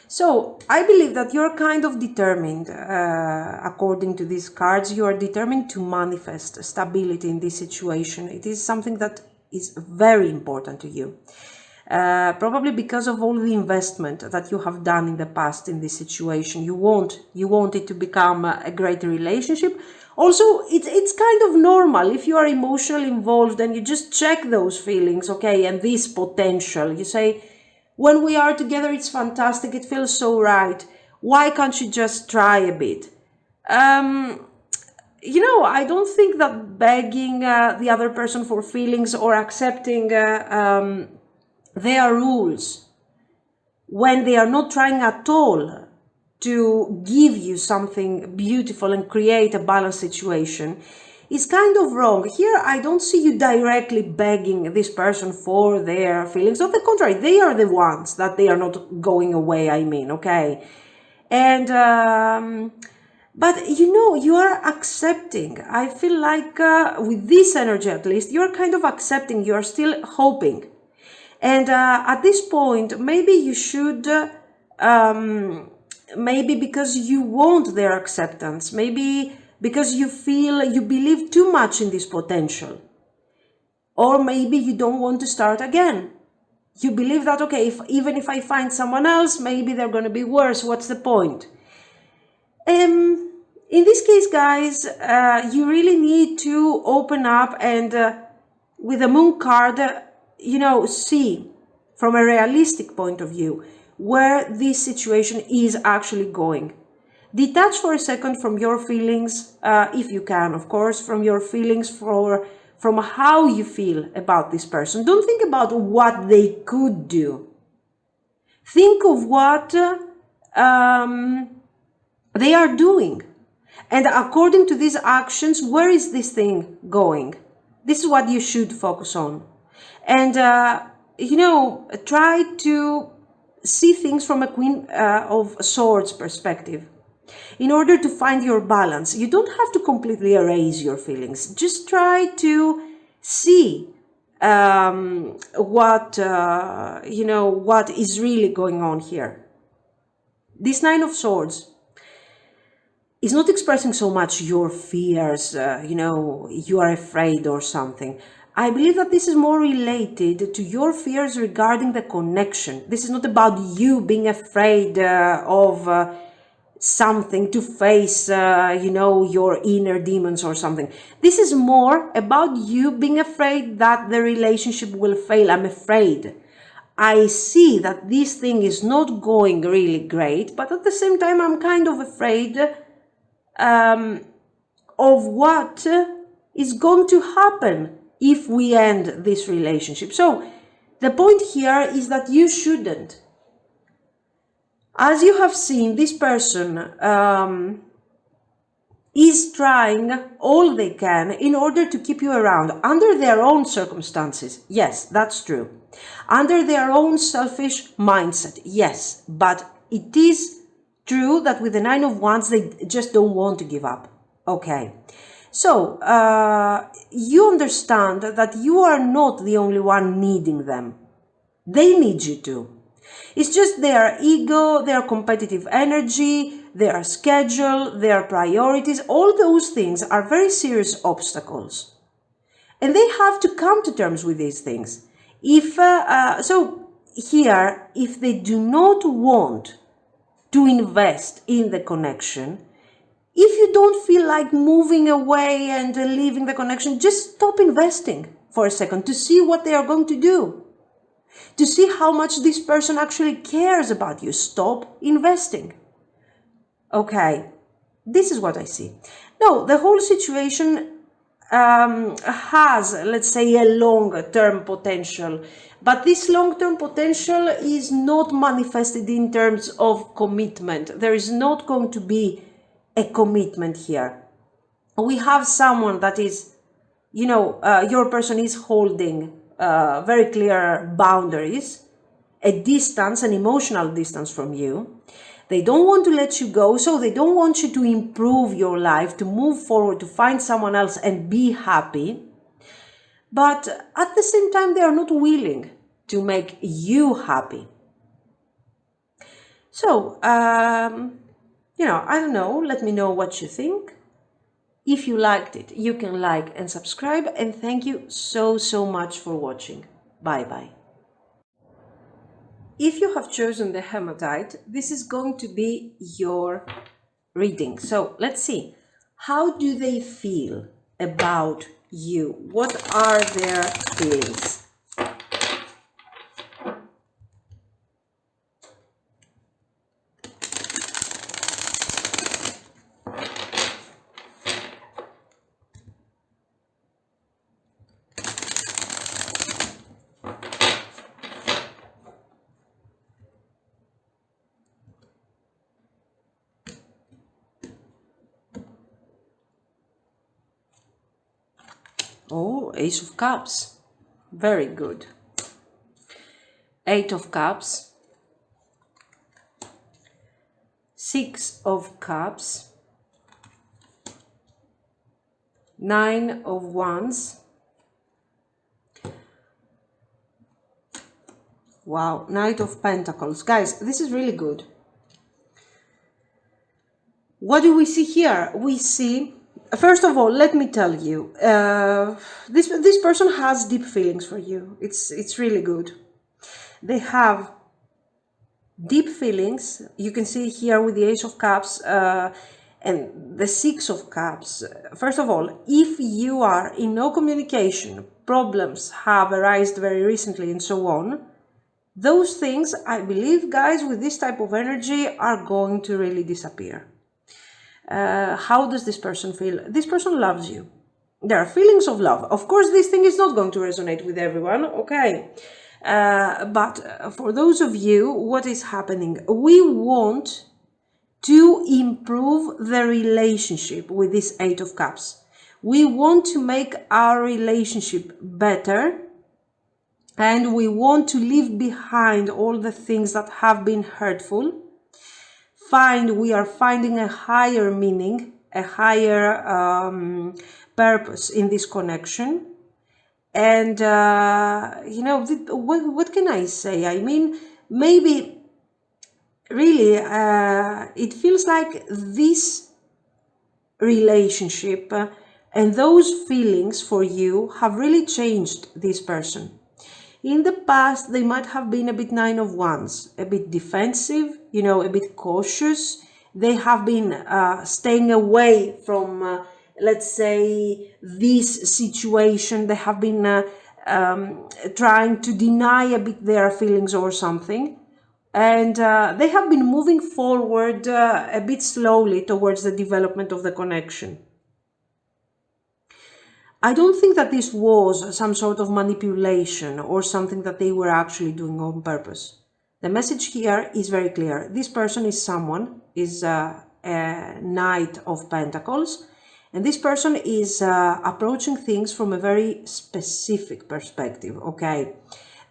So, I believe that you're kind of determined, according to these cards, you are determined to manifest stability in this situation. It is something that is very important to you. Probably because of all the investment that you have done in the past in this situation. You want it to become a great relationship. Also, it's kind of normal if you are emotionally involved and you just check those feelings, okay, and this potential. You say, when we are together, it's fantastic. It feels so right. Why can't you just try a bit? You know, I don't think that begging the other person for feelings or accepting their rules when they are not trying at all to give you something beautiful and create a balanced situation is kind of wrong. Here, I don't see you directly begging this person for their feelings. On the contrary, they are the ones that they are not going away, I mean, okay? And, but you know, you are accepting. I feel like with this energy at least, you're kind of accepting, you're still hoping. And at this point, maybe you should, maybe because you want their acceptance, maybe because you feel, you believe too much in this potential. Or maybe you don't want to start again. You believe that, okay, even if I find someone else, maybe they're going to be worse. What's the point? In this case, guys, you really need to open up and with the Moon card, see from a realistic point of view where this situation is actually going. Detach for a second from your feelings, if you can, of course, from your feelings, from how you feel about this person. Don't think about what they could do. Think of what they are doing. And according to these actions, where is this thing going? This is what you should focus on. And, try to see things from a Queen of Swords perspective. In order to find your balance, you don't have to completely erase your feelings. Just try to see what is really going on here. This Nine of Swords is not expressing so much your fears, you are afraid or something. I believe that this is more related to your fears regarding the connection. This is not about you being afraid of something to face, your inner demons or something. This is more about you being afraid that the relationship will fail. I'm afraid. I see that this thing is not going really great, but at the same time, I'm kind of afraid of what is going to happen if we end this relationship. So the point here is that you shouldn't. As you have seen, this person is trying all they can in order to keep you around under their own circumstances. Yes, that's true. Under their own selfish mindset. Yes, but it is true that with the Nine of Wands, they just don't want to give up. Okay. So, you understand that you are not the only one needing them. They need you too. It's just their ego, their competitive energy, their schedule, their priorities, all those things are very serious obstacles. And they have to come to terms with these things. If they do not want to invest in the connection, if you don't feel like moving away and leaving the connection, just stop investing for a second to see what they are going to do. To see how much this person actually cares about you. Stop investing. Okay, this is what I see. No, the whole situation has, let's say, a long-term potential. But this long-term potential is not manifested in terms of commitment. There is not going to be a commitment here. We have someone that is, your person is holding very clear boundaries, a distance, an emotional distance from you. They don't want to let you go, so they don't want you to improve your life, to move forward, to find someone else and be happy. But at the same time, they are not willing to make you happy. So, I don't know. Let me know what you think. If you liked it, you can like and subscribe. And thank you so, so much for watching. Bye-bye. If you have chosen the hematite, this is going to be your reading. So let's see. How do they feel about you? What are their feelings? Oh, Ace of Cups. Very good. Eight of Cups. Six of Cups. Nine of Wands. Wow, Knight of Pentacles. Guys, this is really good. What do we see here? We see, first of all, let me tell you, this person has deep feelings for you. It's really good. They have deep feelings. You can see here with the Ace of Cups, And the Six of Cups, first of all, if you are in no communication, problems have arisen very recently and so on, those things, I believe, guys, with this type of energy are going to really disappear. How does this person feel? This person loves you. There are feelings of love. Of course, this thing is not going to resonate with everyone, okay? But for those of you, what is happening? We want to improve the relationship with this Eight of Cups. We want to make our relationship better, and we want to leave behind all the things that have been hurtful. We are finding a higher meaning, a higher purpose in this connection. And, what can I say? I mean, maybe really it feels like this relationship and those feelings for you have really changed this person. In the past, they might have been a bit Nine of Wands, a bit defensive, a bit cautious. They have been staying away from, let's say, this situation. They have been trying to deny a bit their feelings or something. And they have been moving forward a bit slowly towards the development of the connection. I don't think that this was some sort of manipulation or something that they were actually doing on purpose. The message here is very clear. This person is a Knight of Pentacles, and this person is approaching things from a very specific perspective, okay?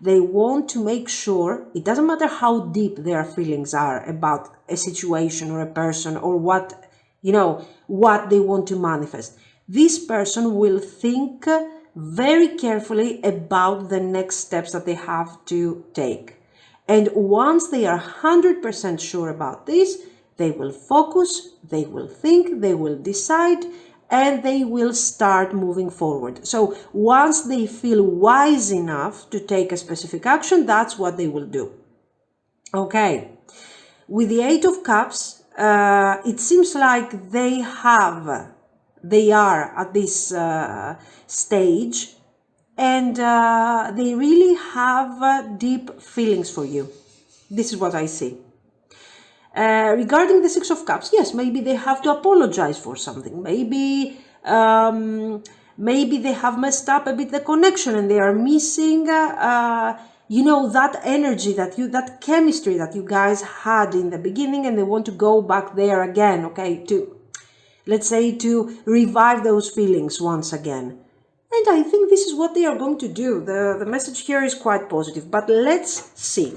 They want to make sure, it doesn't matter how deep their feelings are about a situation or a person or what they want to manifest. This person will think very carefully about the next steps that they have to take. And once they are 100% sure about this, they will focus, they will think, they will decide, and they will start moving forward. So once they feel wise enough to take a specific action, that's what they will do. Okay. With the Eight of Cups, it seems like they are at this stage, and they really have deep feelings for you. This is what I see. Regarding the Six of Cups, yes, maybe they have to apologize for something. Maybe they have messed up a bit the connection, and they are missing that energy, that chemistry that you guys had in the beginning, and they want to go back there again, okay, to revive those feelings once again. And I think this is what they are going to do. The message here is quite positive, but let's see.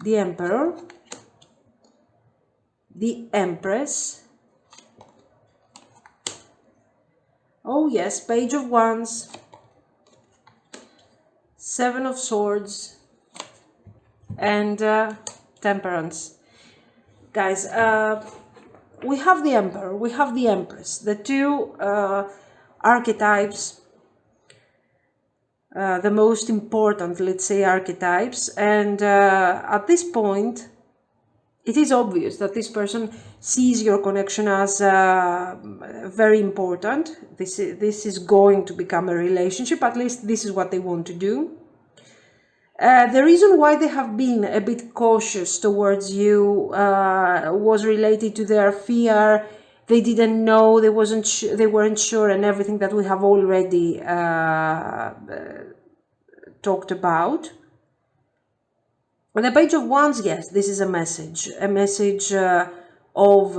The Emperor, the Empress, oh yes, Page of Wands, Seven of Swords, and Temperance. Guys, we have the Emperor, we have the Empress, the two archetypes, the most important, let's say, archetypes, and at this point it is obvious that this person sees your connection as very important. This is going to become a relationship, at least this is what they want to do. The reason why they have been a bit cautious towards you was related to their fear. They didn't know, they weren't sure, and everything that we have already talked about. On the Page of Wands, yes, this is a message of,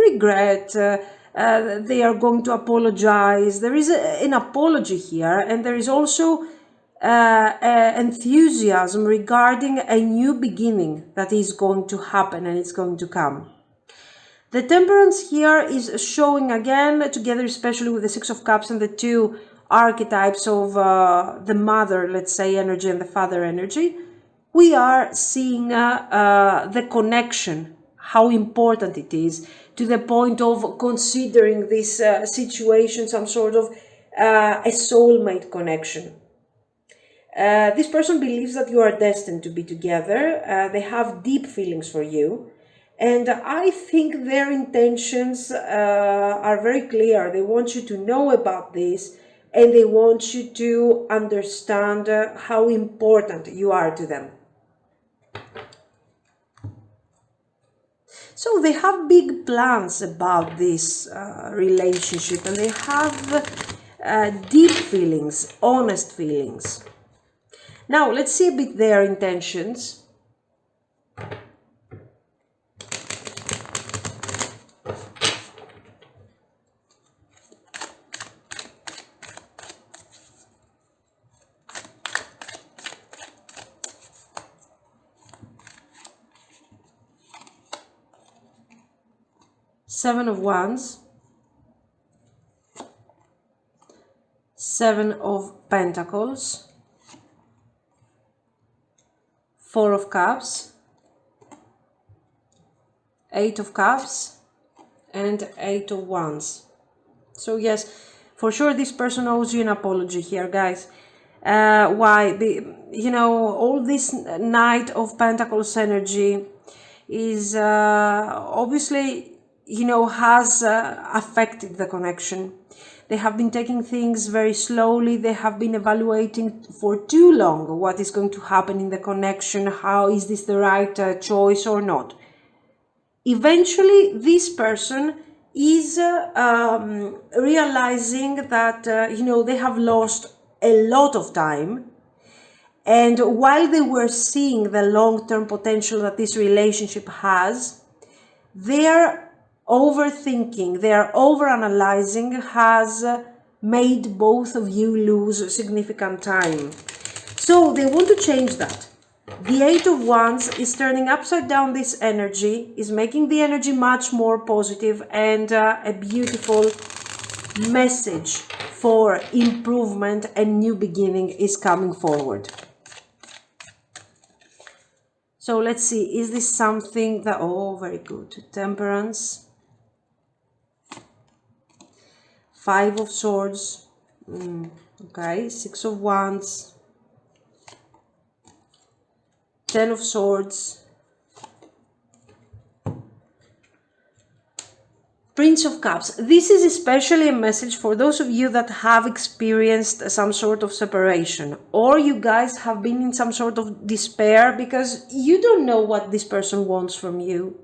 regret. They are going to apologize. There is an apology here, and there is also enthusiasm regarding a new beginning that is going to happen and it's going to come. The Temperance here is showing again, together especially with the Six of Cups and the two archetypes of the mother, let's say, energy and the father energy, we are seeing the connection, how important it is, to the point of considering this situation some sort of a soulmate connection. This person believes that you are destined to be together. They have deep feelings for you. And I think their intentions are very clear. They want you to know about this, and they want you to understand how important you are to them. So they have big plans about this relationship, and they have deep feelings, honest feelings. Now, let's see a bit their intentions. Seven of Wands, Seven of Pentacles, Four of Cups, Eight of Cups, and Eight of Wands. So yes, for sure this person owes you an apology here, guys. Why? All this Knight of Pentacles energy is obviously, has affected the connection. They have been taking things very slowly. They have been evaluating for too long what is going to happen in the connection. How is this the right choice or not? Eventually, this person is realizing that, they have lost a lot of time. And while they were seeing the long-term potential that this relationship has, their overthinking, their overanalyzing has made both of you lose significant time. So they want to change that. The Eight of Wands is turning upside down this energy, is making the energy much more positive, and a beautiful message for improvement and new beginning is coming forward. So let's see, is this something that, oh, very good. Temperance. Five of Swords. Okay, Six of Wands. Ten of Swords. Prince of Cups. This is especially a message for those of you that have experienced some sort of separation, or you guys have been in some sort of despair because you don't know what this person wants from you.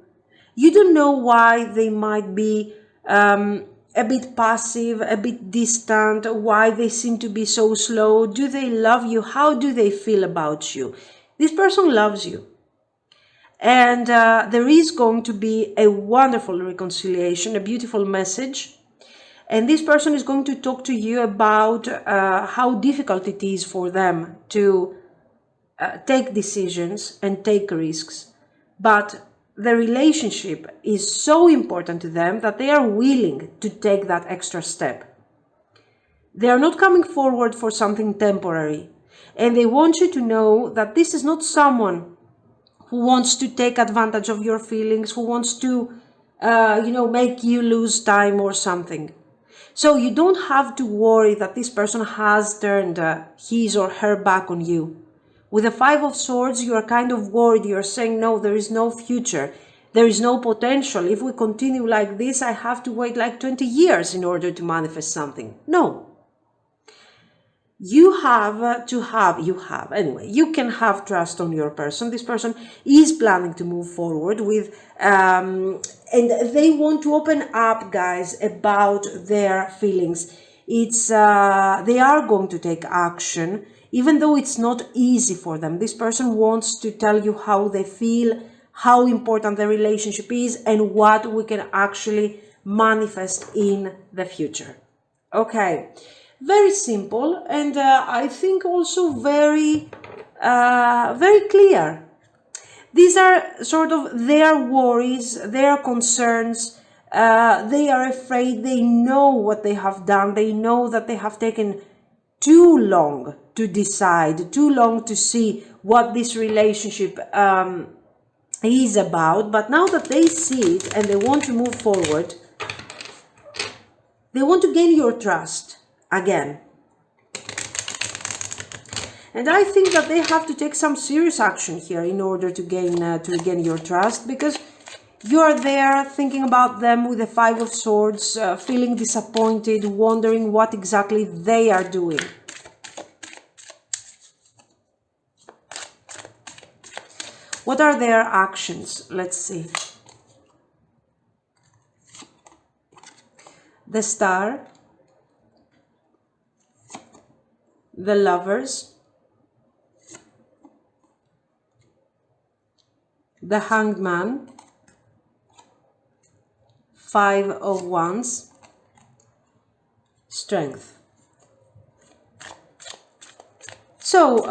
You don't know why they might be a bit passive, a bit distant, why they seem to be so slow. Do they love you? How do they feel about you? This person loves you. And there is going to be a wonderful reconciliation, a beautiful message. And this person is going to talk to you about how difficult it is for them to take decisions and take risks. But the relationship is so important to them that they are willing to take that extra step. They are not coming forward for something temporary. And they want you to know that this is not someone who wants to take advantage of your feelings, who wants to, make you lose time or something. So you don't have to worry that this person has turned his or her back on you. With the Five of Swords, you are kind of worried. You're saying, no, there is no future. There is no potential. If we continue like this, I have to wait like 20 years in order to manifest something. No. You can have trust on your person. This person is planning to move forward with, and they want to open up, guys, about their feelings. They are going to take action, even though it's not easy for them. This person wants to tell you how they feel, how important the relationship is, and what we can actually manifest in the future. Okay. Very simple, and I think also very clear. These are sort of their worries, their concerns. They are afraid. They know what they have done. They know that they have taken too long to decide, too long to see what this relationship is about. But now that they see it and they want to move forward, they want to gain your trust again. And I think that they have to take some serious action here in order to gain your trust, because you are there thinking about them with the Five of Swords, feeling disappointed, wondering what exactly they are doing. What are their actions? Let's see. The Star, the Lovers, the Hanged Man, Five of Wands, Strength. So,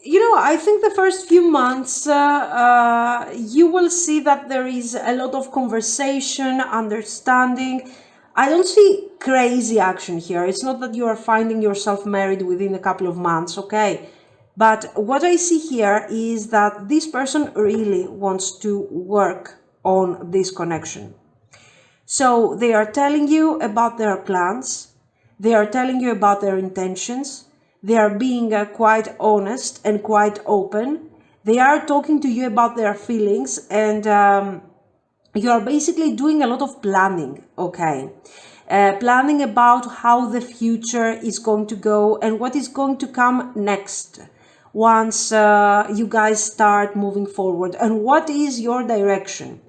you know, I think the first few months you will see that there is a lot of conversation, understanding. I don't see crazy action here. It's not that you are finding yourself married within a couple of months, okay? But what I see here is that this person really wants to work on this connection. So they are telling you about their plans. They are telling you about their intentions. They are being quite honest and quite open. They are talking to you about their feelings, and you are basically doing a lot of planning, okay? Planning about how the future is going to go and what is going to come next once you guys start moving forward, and what is your direction.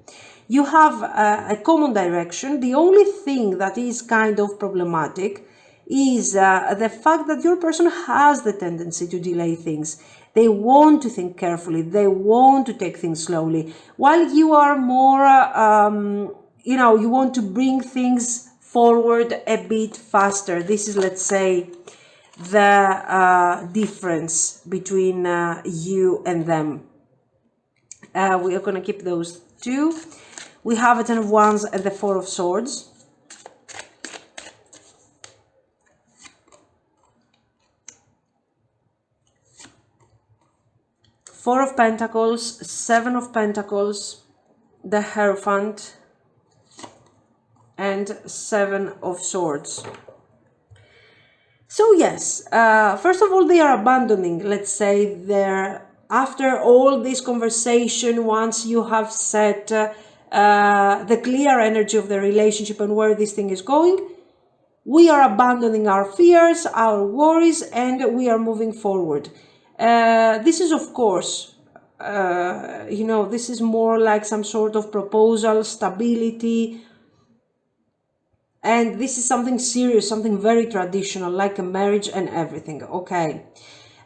You have a common direction. The only thing that is kind of problematic is the fact that your person has the tendency to delay things. They want to think carefully. They want to take things slowly. While you are more, you know, you want to bring things forward a bit faster. This is, let's say, the difference between you and them. We are going to keep those two. We have a Ten of Wands and the Four of Swords. Four of Pentacles, Seven of Pentacles, the Hierophant, and Seven of Swords. So yes, first of all, they are abandoning, let's say, after all this conversation, once you have set the clear energy of the relationship and where this thing is going, we are abandoning our fears, our worries, and we are moving forward. This is, of course, you know, this is more like some sort of proposal, stability, and this is something serious, something very traditional, like a marriage and everything, okay?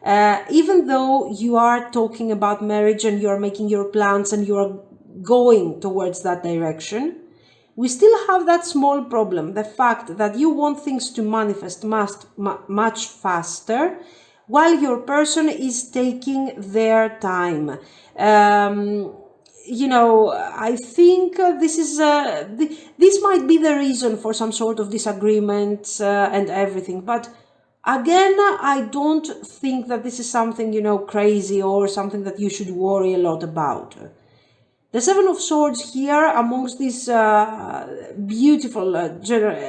Even though you are talking about marriage and you are making your plans and you are going towards that direction, we still have that small problem, the fact that you want things to manifest much faster, while your person is taking their time. You know, I think this is this might be the reason for some sort of disagreement and everything. But again, I don't think that this is something, you know, crazy or something that you should worry a lot about. The Seven of Swords here, amongst this beautiful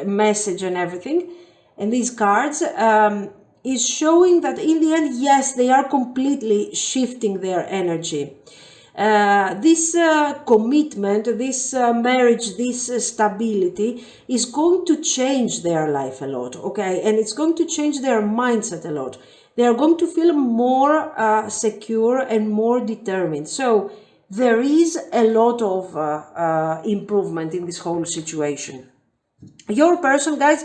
message and everything, and these cards, is showing that in the end, yes, they are completely shifting their energy. This commitment, this marriage, this stability is going to change their life a lot, okay? And it's going to change their mindset a lot. They are going to feel more secure and more determined. So there is a lot of improvement in this whole situation. Your person, guys,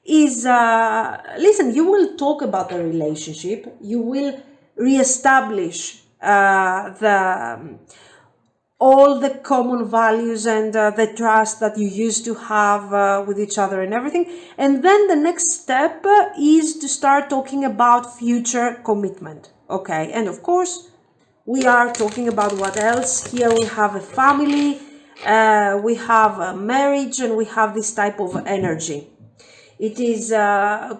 is, listen, you will talk about the relationship. You will reestablish all the common values and the trust that you used to have with each other and everything. And then the next step is to start talking about future commitment. Okay, and of course, we are talking about what else. Here we have a family, we have a marriage, and we have this type of energy. It is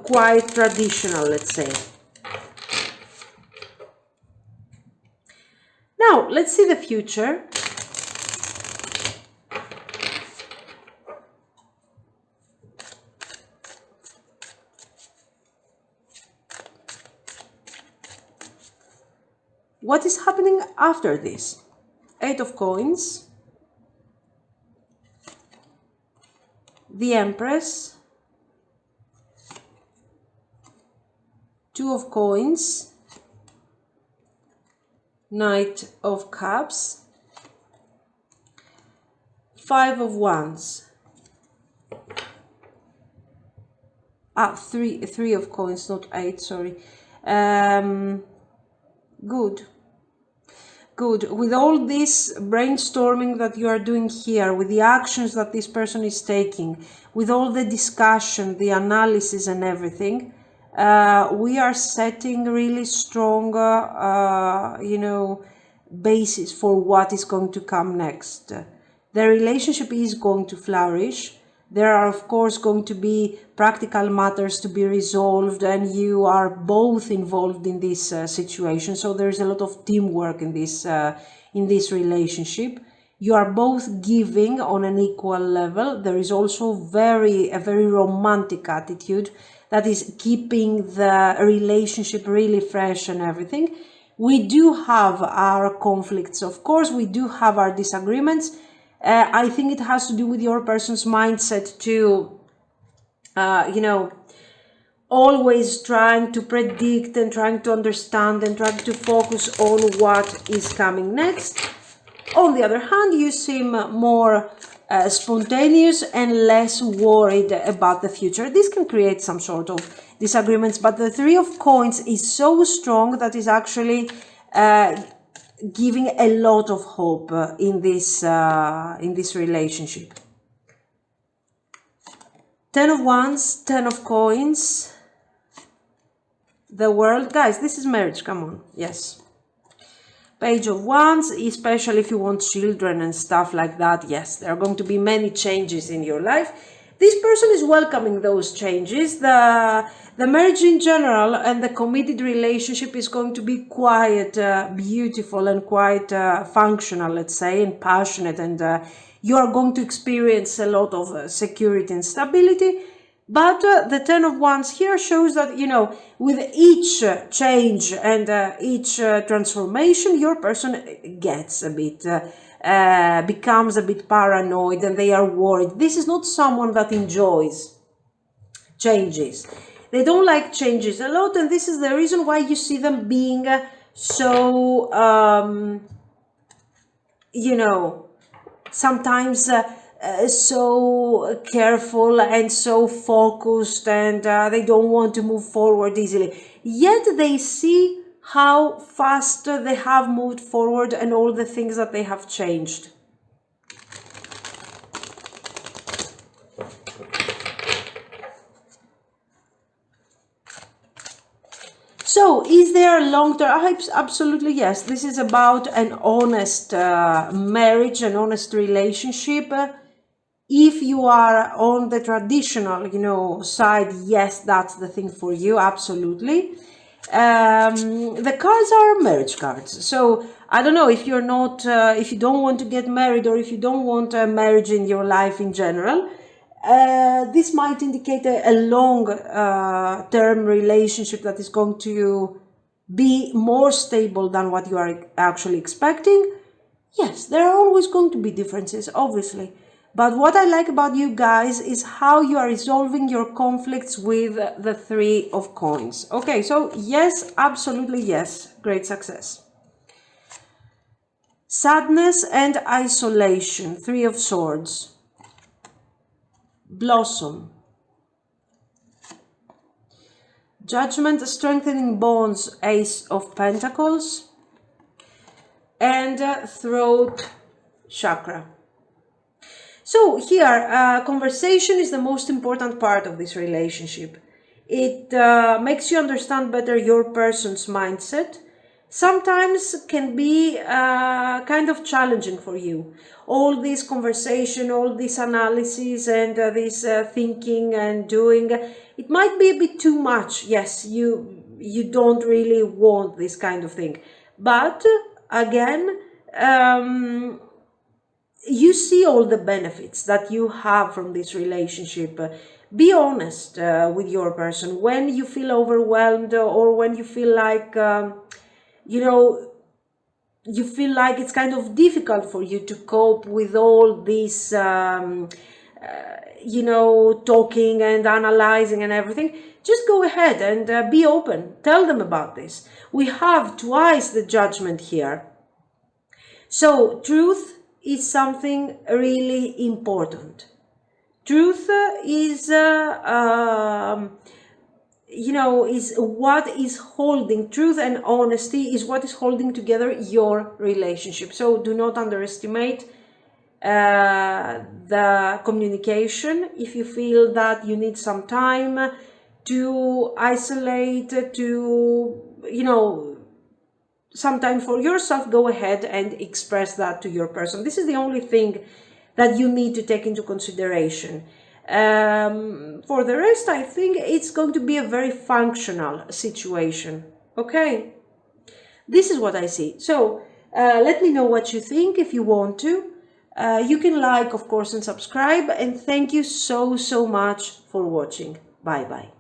quite traditional, let's say. Now, let's see the future. What is happening after this? 8 of Coins, the Empress, 2 of Coins, Knight of Cups, 5 of Wands, three of Coins, not 8, sorry. Good. Good. With all this brainstorming that you are doing here, with the actions that this person is taking, with all the discussion, the analysis and everything, we are setting really strong, basis for what is going to come next. The relationship is going to flourish. There are, of course, going to be practical matters to be resolved, and you are both involved in this situation. So there's a lot of teamwork in this relationship. You are both giving on an equal level. There is also a very romantic attitude that is keeping the relationship really fresh and everything. We do have our conflicts, of course. We do have our disagreements. I think it has to do with your person's mindset to, always trying to predict and trying to understand and trying to focus on what is coming next. On the other hand, you seem more spontaneous and less worried about the future. This can create some sort of disagreements, but the 3 of Coins is so strong that is actually giving a lot of hope in this relationship. 10 of Wands, 10 of Coins, the World. Guys, this is marriage, come on, yes. Page of Wands, especially if you want children and stuff like that, yes, there are going to be many changes in your life. This person is welcoming those changes. The marriage in general and the committed relationship is going to be quite beautiful and quite functional, let's say, and passionate. And you are going to experience a lot of security and stability. But the 10 of Wands here shows that, with each change and each transformation, your person gets a bit... becomes a bit paranoid and they are worried. This is not someone that enjoys changes. They don't like changes a lot, and this is the reason why you see them being so, sometimes so careful and so focused, and they don't want to move forward easily. Yet they see how fast they have moved forward and all the things that they have changed. So, is there a long-term? Absolutely yes. This is about an honest marriage, an honest relationship. If you are on the traditional, side, yes, that's the thing for you. Absolutely. The cards are marriage cards. So I don't know if you're not, if you don't want to get married, or if you don't want a marriage in your life in general, this might indicate a long term relationship that is going to be more stable than what you are actually expecting. Yes, there are always going to be differences, obviously. But what I like about you guys is how you are resolving your conflicts with the 3 of Coins. Okay, so yes, absolutely yes. Great success. Sadness and isolation. 3 of Swords. Blossom. Judgment, strengthening bonds. Ace of Pentacles. And throat chakra. So here, conversation is the most important part of this relationship. It makes you understand better your person's mindset. sometimes can be kind of challenging for you. All this conversation, all this analysis, and this thinking and doing, it might be a bit too much. Yes, you don't really want this kind of thing, but again, you see all the benefits that you have from this relationship. Be honest with your person when you feel overwhelmed, or when you feel like you feel like it's kind of difficult for you to cope with all this talking and analyzing and everything. Just go ahead and be open. Tell them about this. We have twice the Judgment here. So truth is something really important. Truth is is what is holding, truth and honesty is what is holding together your relationship. So do not underestimate the communication. If you feel that you need some time to isolate, to some time for yourself, go ahead and express that to your person. This is the only thing that you need to take into consideration. For the rest, I think it's going to be a very functional situation. Okay, this is what I see. So let me know what you think. If you want to, you can like, of course, and subscribe. And thank you so much for watching. Bye bye.